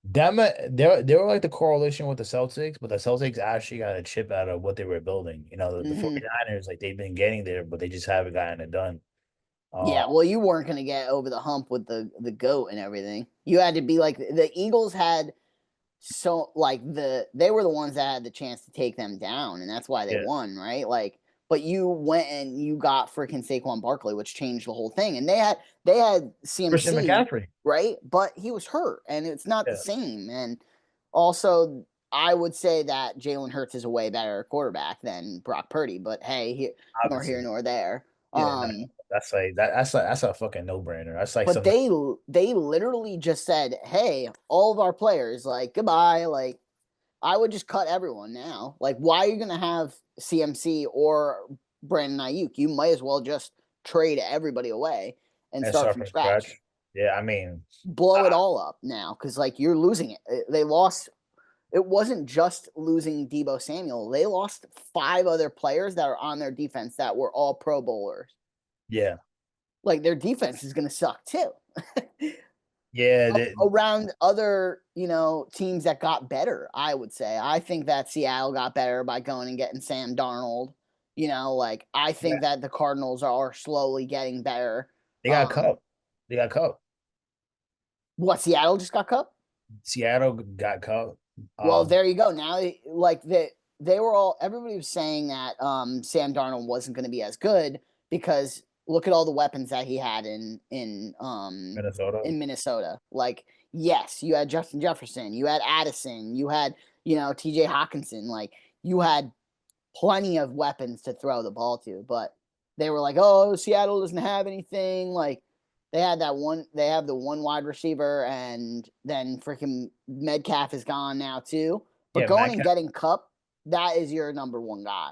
them. They were like the correlation with the Celtics, but the Celtics actually got a chip out of what they were building. The Mhm. 49ers, like they've been getting there, but they just haven't gotten it done. Uh, Yeah, well, you weren't going to get over the hump with the goat and everything. You had to be like the Eagles had so like they were the ones that had the chance to take them down, and that's why they yeah, won, right? Like, but you went and you got freaking Saquon Barkley, which changed the whole thing. And they had Christian CMC, McCaffrey. right? But he was hurt, and it's not the Yeah, same. And also, I would say that Jalen Hurts is a way better quarterback than Brock Purdy. But hey, nor here obviously. nor there. Yeah, no, that's like that. That's a fucking no brainer. That's like But something. they literally just said, "Hey, all of our players, like goodbye." Like I would just cut everyone now. Like, why are you gonna have CMC or Brandon Ayuk? You might as well just trade everybody away and And start start from from scratch. scratch. Yeah, I mean, Blow it I, all up now because like you're losing it. They lost. It wasn't just losing Debo Samuel. They lost 5 other players that are on their defense that were all Pro Bowlers. yeah, Like their defense is gonna suck too. Yeah, around other, teams that got better. I would say. I think that Seattle got better by going and getting Sam Darnold. Like I think that the Cardinals are slowly getting better. they got Um, Cup. They got Cup. what Seattle just got Cup? Seattle got Cup. Well, Um, there you go. Now, like they were all everybody was saying that Sam Darnold wasn't going to be as good because look at all the weapons that he had Minnesota. in Minnesota. Like, yes, you had Justin Jefferson, you had Addison, you had T.J. Hawkinson. Like, you had plenty of weapons to throw the ball to, but they were like, "Oh, Seattle doesn't have anything." Like they had that one, they have the one wide receiver, and then freaking Metcalf is gone now too. But Yeah, going and Metcalf. getting Cup, that is your number one guy.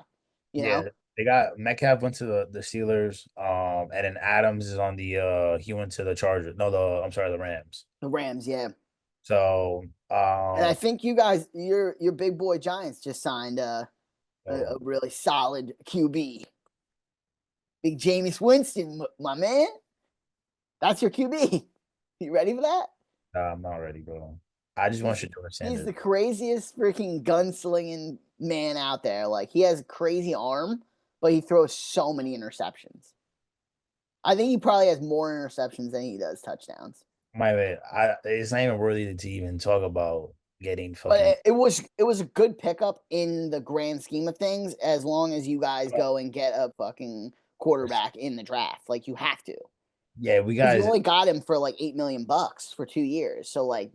You Yeah, know, they got Metcalf went to the Steelers. And then Adams is on the he went to the Chargers. No, I'm sorry, the Rams. the Rams, yeah. So And I think you guys, your big boy Giants just signed a uh, really solid QB, big Jameis Winston, my man. That's your QB. You ready for that? nah, I'm not ready, bro. I just want Shador He's Sanders. the craziest freaking gunslinging man out there. Like he has a crazy arm, but he throws so many interceptions. I think he probably has more interceptions than he does touchdowns. My man, it's not even worthy to even talk about getting But fucking. it was a good pickup in the grand scheme of things, as long as you guys go and get a fucking quarterback in the draft. Like you have to, Yeah, we because you guys only got him for like $8 million for 2 years. So like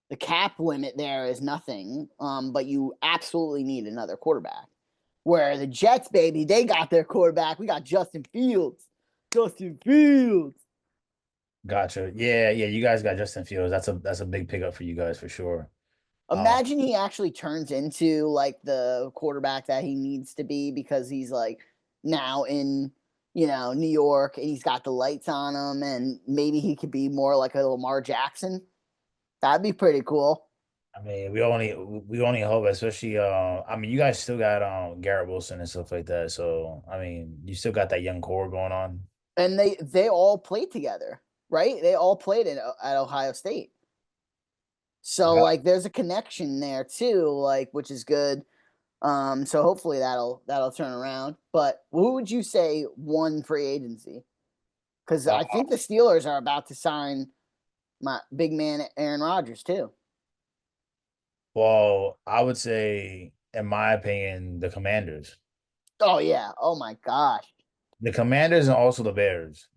the cap limit there is nothing. But you absolutely need another quarterback. Where the Jets, baby, they got their quarterback. We got Justin Fields. Justin Fields. gotcha. Yeah, yeah, you guys got Justin Fields. That's a big pickup for you guys for sure. Uh, Imagine he actually turns into like the quarterback that he needs to be because he's like now in New York and he's got the lights on him and maybe he could be more like a Lamar Jackson. That'd be pretty cool. I mean, we only hope, especially I mean, you guys still got Garrett Wilson and stuff like that. So I mean, you still got that young core going on. And they all played together, right? They all played at Ohio State. So Yeah. like there's a connection there too, like which is good. So hopefully that'll turn around. But who would you say won free agency? Because Uh, I think the Steelers are about to sign my big man Aaron Rodgers too. well, I would say, in my opinion, the Commanders. Oh yeah. Oh my gosh. The Commanders and also the Bears.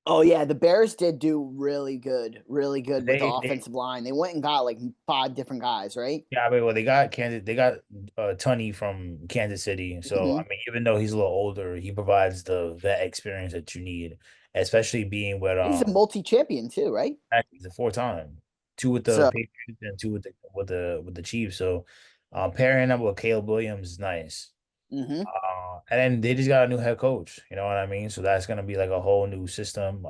Oh yeah, the Bears did do really good with the They offensive line. They went and got like five different guys, right? Yeah, I mean, well, they got Tunney from Kansas City. So Mm-hmm. I mean, even though he's a little older, he provides the vet experience that you need, especially being with He's a multi-champion too, right? he's a 4 time, two with the So, Patriots and two with the Chiefs. So pairing up with Caleb Williams is nice. hmm And then they just got a new head coach. You know what I mean? So that's gonna be like a whole new system.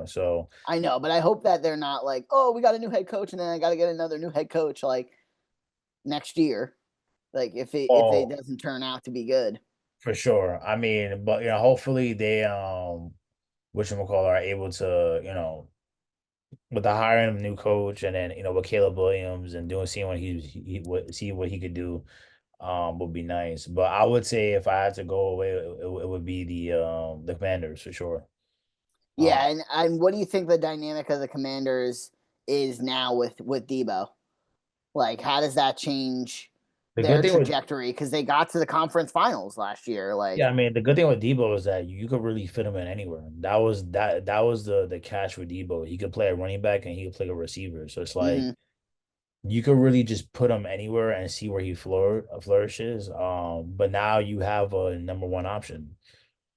So I know, but I hope that they're not like, oh, we got a new head coach, and then I got to get another new head coach like next year. Like if it oh, doesn't turn out to be good. for sure. I mean, but hopefully they whatchamacallit are able to, with the hiring of a new coach and then, with Caleb Williams and seeing what see what he could do, would be nice. But I would say if I had to go away, it would be the Commanders for sure. Uh, Yeah, and what do you think the dynamic of the Commanders is now with Debo? Like, how does that change the good their thing with trajectory? Because they got to the conference finals last year. Yeah, Like, I mean the good thing with Debo is that you could really fit him in anywhere. That was the catch with Debo. He could play a running back and he could play a receiver. So it's like hmm you could really just put him anywhere and see where he flourishes. But now you have a number one option.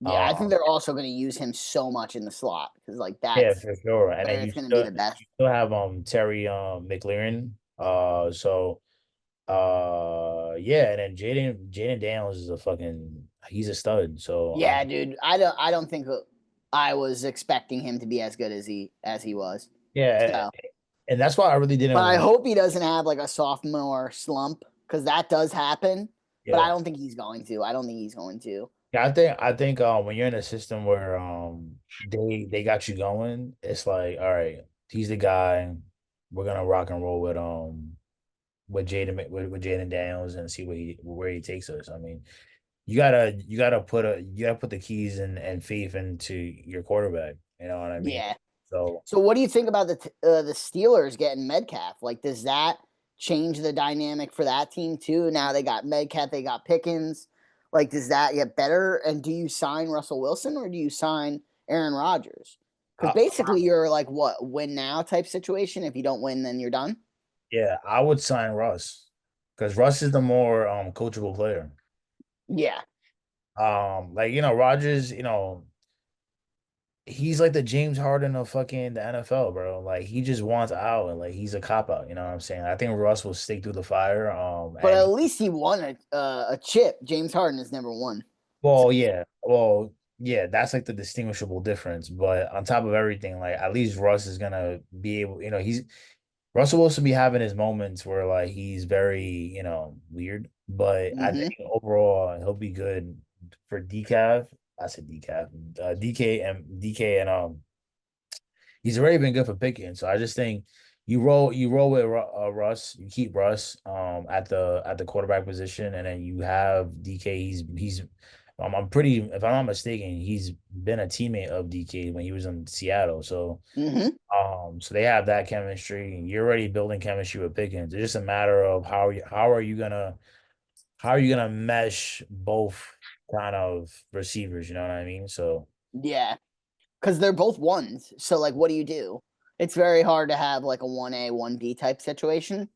yeah, I think Um, they're also going to use him so much in the slot because like yeah, that's for sure. And where then it's going to be the best. you still have Terry McLaurin. So yeah, and then Jaden Daniels is he's a stud. So Yeah, dude, I don't think I was expecting him to be as good as he was. yeah, So, and that's why I really but I didn't. hope he doesn't have like a sophomore slump because that does happen. But I Yeah, don't think he's going to. I don't think he's going to. yeah. I think when you're in a system where they got you going, it's like all right. He's the guy. We're gonna rock and roll with with Jaden Daniels and see where he takes us. I mean, you gotta put the keys and faith into your quarterback. You know what I mean? Yeah. So So what do you think about the Steelers getting Metcalf? Like, does that change the dynamic for that team too? Now they got Metcalf, they got Pickens. Like, does that get better? And do you sign Russell Wilson or do you sign Aaron Rodgers? Because I, basically you're like what, win now type situation. If you don't win, then you're done. yeah, I would sign Russ because Russ is the more coachable player. Yeah. Like Rodgers, he's like the James Harden of fucking the NFL, bro. Like he just wants out and like he's a cop out. You know what I'm saying? I think Russ will stick through the fire. But at And least he won a chip. James Harden has never won. yeah, that's like the distinguishable difference. But on top of everything, like at least Russ is gonna be able. He's Russell Wilson be having his moments where like he's very weird, but I Mm-hmm. think overall he'll be good for decaf. I said decaf, DK and he's already been good for picking. So I just think you roll with Russ, you keep Russ at the quarterback position, and then you have DK. He's I'm pretty if I'm not mistaken, he's been a teammate of DK when he was in Seattle. So Mm-hmm. so they have that chemistry. You're already building chemistry with Pickens. It's just a matter of how are you gonna mesh both kind of receivers, you know what I mean? So Yeah. Because they're both ones. So like, what do you do? It's very hard to have like a 1A 1B type situation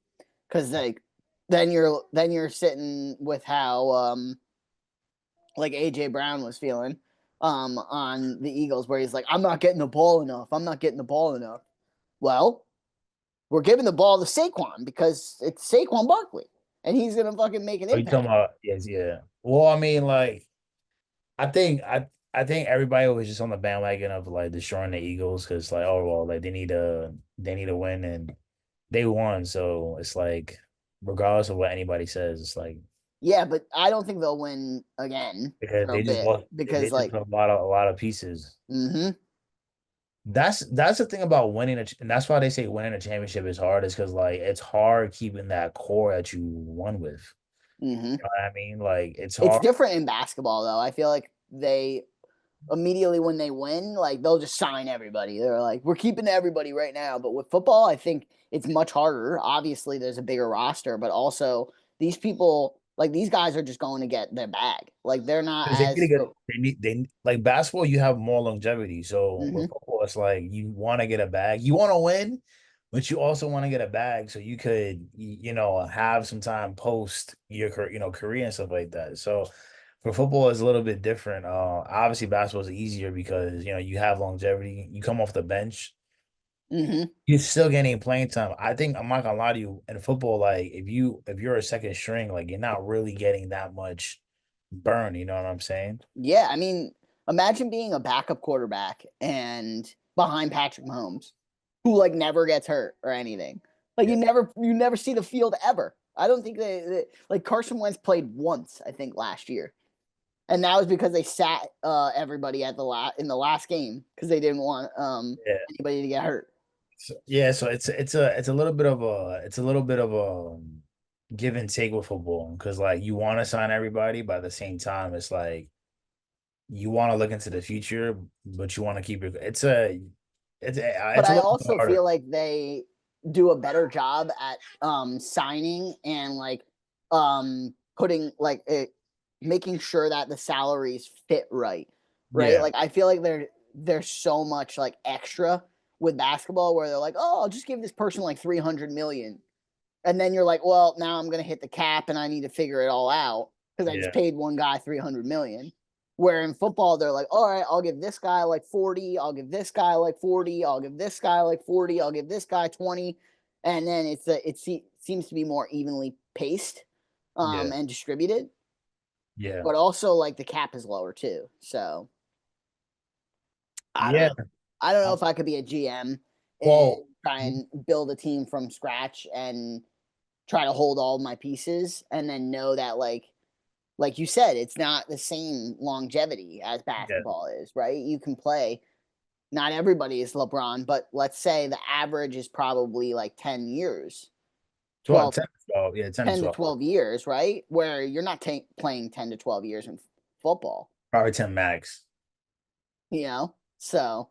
because like then you're sitting with how like AJ Brown was feeling on the Eagles where he's like, I'm not getting the ball enough. I'm not getting the ball enough. Well, we're giving the ball to Saquon because it's Saquon Barkley and he's gonna fucking make an are you talking impact. about yes, yeah. Well, I mean, like I think I think everybody was just on the bandwagon of like destroying the Eagles because like oh well like they need to win and they won so it's like regardless of what anybody says it's like Yeah, but I don't think they'll win again because for a they just bit lost they because just like, put a lot of pieces. mm-hmm, That's the thing about winning and that's why they say winning a championship is hard is because like it's hard keeping that core that you won with. mm-hmm. You know what I mean? Like it's It's hard. different in basketball though. I feel like they immediately when they win, like they'll just sign everybody. They're like, we're keeping everybody right now. But with football, I think it's much harder. Obviously, there's a bigger roster, but also these people, like these guys, are just going to get their bag. Like they're not Because they need to as. get they like basketball, you have more longevity. So with Mm-hmm, football, it's like you want to get a bag, you want to win, but you also want to get a bag so you could have some time post your career and stuff like that. So for football, it's a little bit different. Obviously basketball is easier because you have longevity. You come off the bench, mm-hmm. you're still getting playing time. I think I'm not gonna lie to you. In football, like if you're a second string, like you're not really getting that much burn. You know what I'm saying? Yeah, I mean, imagine being a backup quarterback and behind Patrick Mahomes, who like never gets hurt or anything. Like Yeah. you never see the field ever. I don't think like Carson Wentz played once, I think last year. And that was because they sat everybody at in the last game because they didn't want Yeah. anybody to get hurt. So it's a little bit of a give and take with football because like you want to sign everybody, but at the same time, it's like you want to look into the future, but you want to keep it. But It's a I little bit also harder. feel like they do a better job at signing and like putting like it, making sure that the salaries fit right. Right? Yeah, Like I feel like there's so much like extra with basketball where they're like, "Oh, I'll just give this person like 300 million." And then you're like, "Well, now I'm going to hit the cap and I need to figure it all out because I just yeah, paid one guy 300 million." Where in football, they're like, all right, I'll give this guy like 40, I'll give this guy like 40, I'll give this guy like 40, I'll give this guy 20. And then seems to be more evenly paced yeah, and distributed. yeah, But also like the cap is lower too. So I don't yeah. know. I don't know Um, if I could be a GM and well, try and build a team from scratch and try to hold all my pieces and then know that like you said, it's not the same longevity as yeah, basketball is, right? You can play not everybody is LeBron, but let's say the average is probably like 10 years, 12, 12, 10 to 12. Yeah, 10 to 10 to 12. 12 years, right? Where you're not playing 10 to 12 years in football, Probably 10 max. you know? So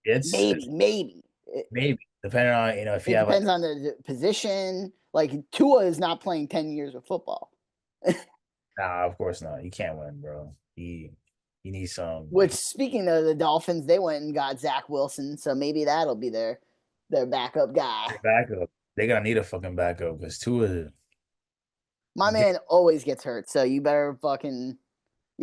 It's maybe. maybe depending on, if you It have like, depends on the position. Like Tua is not playing 10 years of football. nah, of course not. You can't win, bro. You need some Which, speaking of the Dolphins, they went and got Zach Wilson, so maybe that'll be their backup guy. backup. They're gonna need a fucking backup because two of My get, man always gets hurt, so you better lock in.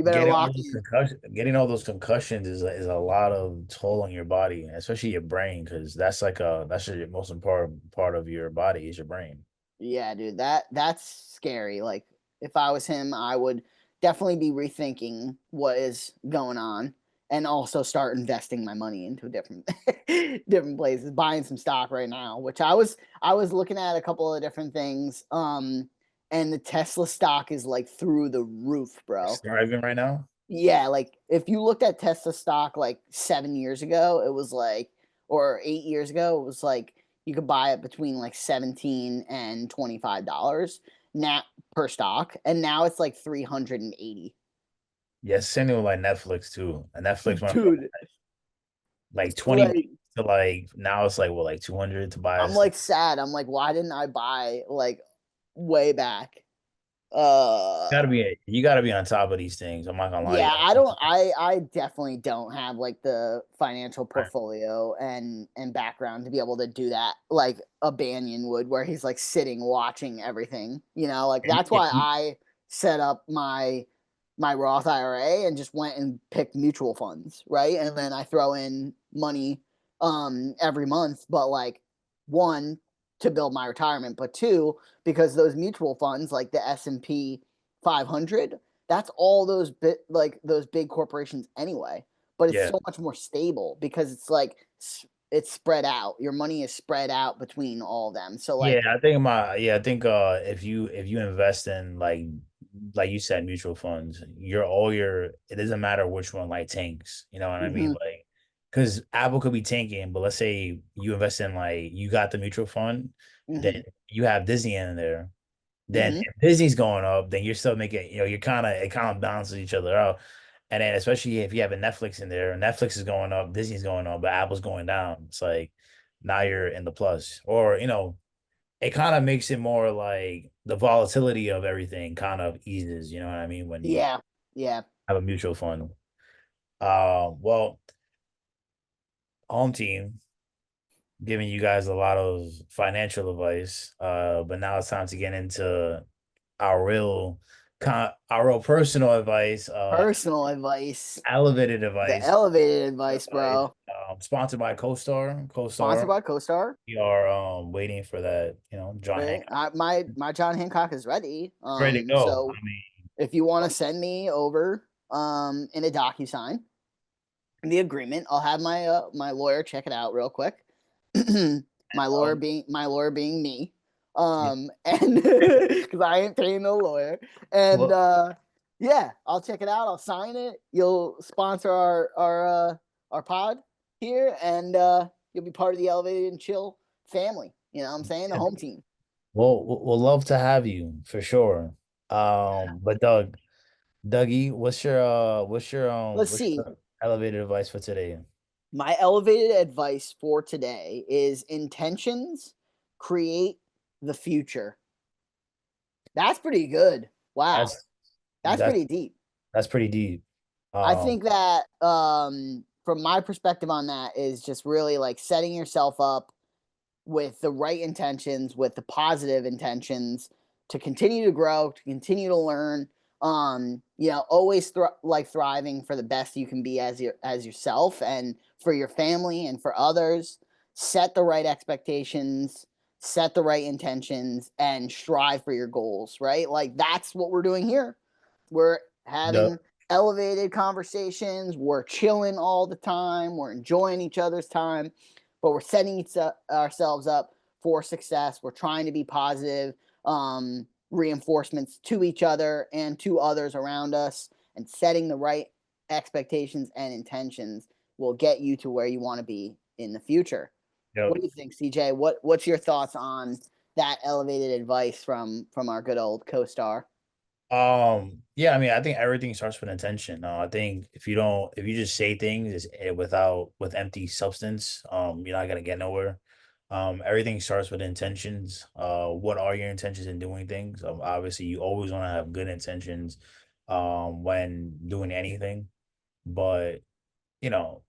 getting all those concussions is a lot of toll on your body, especially your brain, because that's your most important part of your body is your brain. Yeah, dude, that's scary. Like if I was him, I would definitely be rethinking what is going on and also start investing my money into different different places, buying some stock right now, which I was looking at a couple of different things. And the Tesla stock is like through the roof, It's bro. thriving right now. Yeah, like if you looked at Tesla stock like 7 years ago, it was like, or 8 years ago, it was like you could buy it between like $17 and $25 now per stock, and now it's like 380. Yes, same thing with like Netflix too. And Netflix went from Dude, like 20 like to like now it's like what, like 200 to buy I'm us. like sad. I'm like, why didn't I buy like way back? You gotta be on top of these things. I'm not gonna lie to Yeah, you. I don't I definitely don't have like the financial Right. portfolio and background to be able to do that like a Banyan would where he's like sitting watching everything. You know, like that's why I set up my Roth IRA and just went and picked mutual funds, right? And then I throw in money every month, but like one to build my retirement, but two because those mutual funds like the S&P 500, that's all those big corporations anyway, but it's Yeah. so much more stable because it's like it's spread out, your money is spread out between all of them, so Yeah, like I think if you invest in like you said mutual funds, it doesn't matter which one like tanks, you know what I mean? mhm, Like because Apple could be tanking, but let's say you invest in like you got the mutual fund, then mhm, you have Disney in there. Then mhm, if Disney's going up, then you're still making, you're it kind of balances each other out. And then especially if you have a Netflix in there, Netflix is going up, Disney's going up, but Apple's going down. It's like now you're in the plus. Or, it kind of makes it more like the volatility of everything kind of eases, you know what I mean, when you yeah, yeah, have a mutual fund. Well, home team giving you guys a lot of financial advice. But now it's time to get into our real personal advice, personal advice, elevated the advice, elevated advice, bro, sponsored by CoStar. sponsored CoStar. by CoStar. We are waiting for that, John Right, Hancock. my John Hancock is ready, Ready to go. so I mean, if you want to send me over in a DocuSign the agreement. I'll have my lawyer check it out real quick. um, My lawyer being me, yeah. and because I ain't paying no lawyer, and Well, yeah, I'll check it out. I'll sign it. You'll sponsor our pod here, and you'll be part of the Elevated and Chill family. You know what I'm saying? The home team. we'll love to have you for sure. But Dougie, Let's what's see. your elevated advice for today? My elevated advice for today is intentions create the future. That's pretty good. Wow. That's That's that's pretty deep. that's pretty deep. I Um, think that from my perspective on that is just really like setting yourself up with the right intentions, with the positive intentions to continue to grow, to continue to learn. Always thriving for the best you can be as yourself and for your family and for others. Set the right expectations, set the right intentions, and strive for your goals. Right, like that's what we're doing here. We're the having elevated conversations. We're chilling all the time. We're enjoying each other's time, but we're setting ourselves up for success. We're trying to be positive reinforcements to each other and to others around us and setting the right expectations and intentions will get you to where you want to be in the future. What Yep. do you think, CJ? What's your thoughts on that elevated advice from our good old co-star? Yeah, I mean, I think everything starts with intention. I think if you just say things with empty substance, you're not gonna get nowhere. Everything starts with intentions. What are your intentions in doing things? Obviously, you always want to have good intentions, when doing anything, but you know,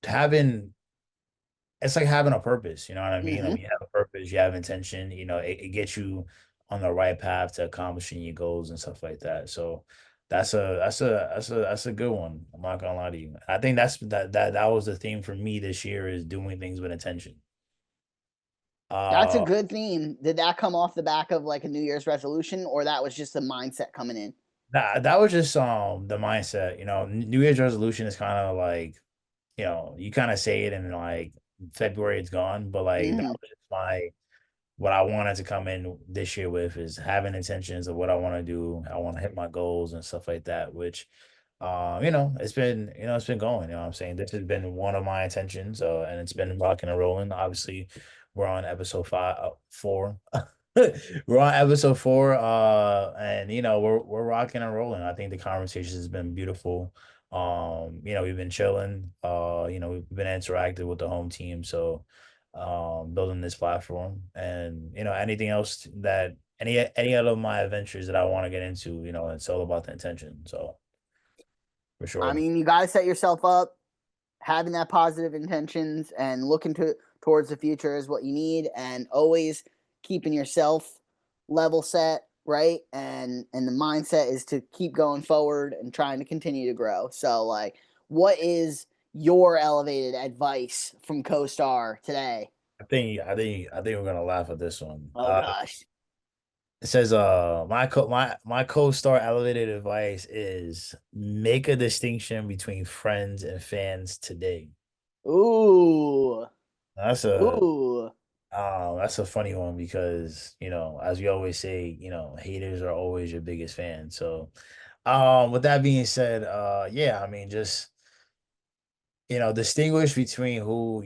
having it's like having a purpose, you know what I mean? Like Mm-hmm. when you have a purpose, you have intention, it gets you on the right path to accomplishing your goals and stuff like that. So that's a good one. I'm not gonna lie to you. I think that was the theme for me this year is doing things with intention. That's a Uh good theme. Did that come off the back of like a New Year's resolution, or that was just the mindset coming in? that was just the mindset, New Year's resolution is kind of like, you kind of say it and like February it's gone, but like that Mm-hmm. was just my what I wanted to come in this year with is having intentions of what I want to do. I want to hit my goals and stuff like that, which it's been going, you know what I'm saying? This has been one of my intentions, and it's been rocking and rolling. Obviously, we're on episode 4. We're on episode 4, and we're rocking and rolling. I think the conversation has been beautiful. We've been chilling, we've been interactive with the home team. So building this platform and anything else that any other of my adventures that I want to get into, it's all about the intention. So for I sure. mean, you got to set yourself up. Having that positive intentions and looking towards the future is what you need, and always keeping yourself level set, right? And the mindset is to keep going forward and trying to continue to grow. So, like, what is your elevated advice from Co-Star today? I think we're gonna laugh at this one. Oh gosh. It says my co-star elevated advice is make a distinction between friends and fans today. Ooh. That's a Ooh. that's a funny one because, as we always say, haters are always your biggest fan. So, with that being said, yeah, I mean, just, distinguish between just who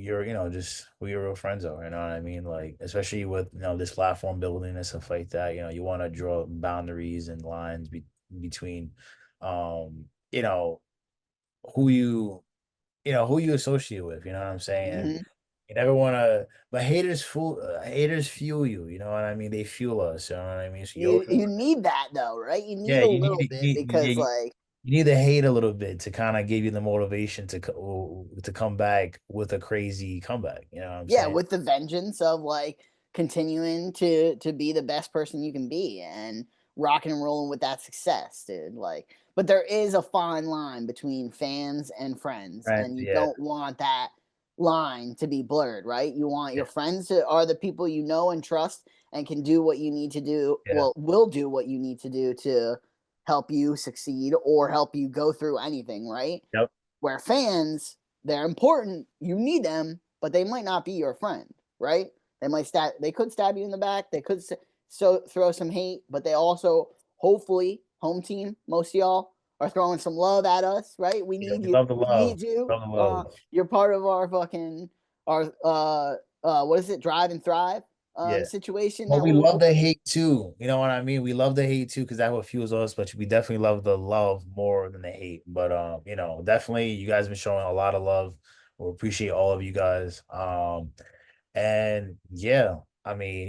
your real friends are. You know what I mean? Like, especially with, this platform building and stuff like that, you want to draw boundaries and lines between, um, you know, who who you associate with. You know what I'm saying? Mm-hmm. You never want to, but haters fuel you. You know what I mean? They fuel us. You know what I mean? So you always You need that though, right? You need yeah, a little bit yeah, because like you need to hate a little bit to kind of give you the motivation to come back with a crazy comeback. You know what I'm yeah, saying? with the vengeance of like continuing to be the best person you can be and rocking and rolling with that success, dude. Like, but there is a fine line between fans and friends, Right. and you Yeah. don't want that line to be blurred, right? You want Yeah. your friends to are the people you know and trust and can do what you need to do. Yeah. Well, will do what you need to do to help you succeed or help you go through anything, right? Yep. Where fans, they're important, you need them, but they might not be your friend, right? They could stab you in the back, they could throw some hate, but they also hopefully home team, most of y'all are throwing some love at us, right? We Yeah. need We you. love the We love. need you. Love the love. You're part of our fucking our what is it? Drive and thrive Yeah. situation But that we we're love the hate too. You know what I mean? We love the hate too because that what fuels us. But we definitely love the love more than the hate. But definitely you guys have been showing a lot of love. We appreciate all of you guys. And yeah, I mean,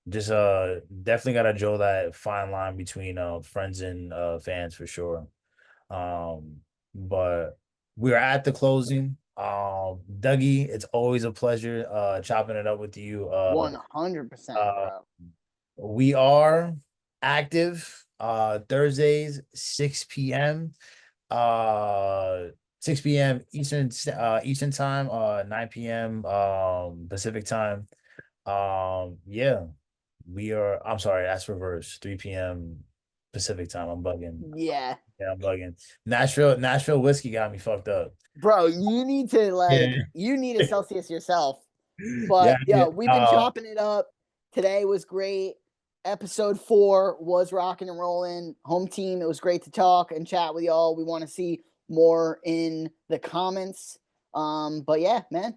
just definitely gotta draw that fine line between friends and fans for sure. But we're at the closing. Dougie, it's always a pleasure chopping it up with you. 100%, Uh bro. we are active Thursdays, 6 p.m. 6 p.m. Eastern time, 9 p.m. Pacific time. Yeah, we are. I'm sorry, that's reverse. 3 p.m. Pacific time. I'm bugging. Yeah. Yeah, I'm bugging. Nashville whiskey got me fucked up. Bro, you need to Yeah. you need a Celsius yourself. Yeah, But yeah. yo, we've been chopping it up. Today was great. Episode 4 was rocking and rolling. Home team, it was great to talk and chat with y'all. We want to see more in the comments. But yeah, man,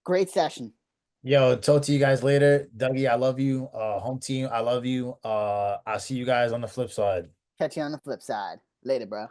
great session. Yo, talk to you guys later. Dougie, I love you. Home team, I love you. I'll see you guys on the flip side. Catch you on the flip side. Later, bro.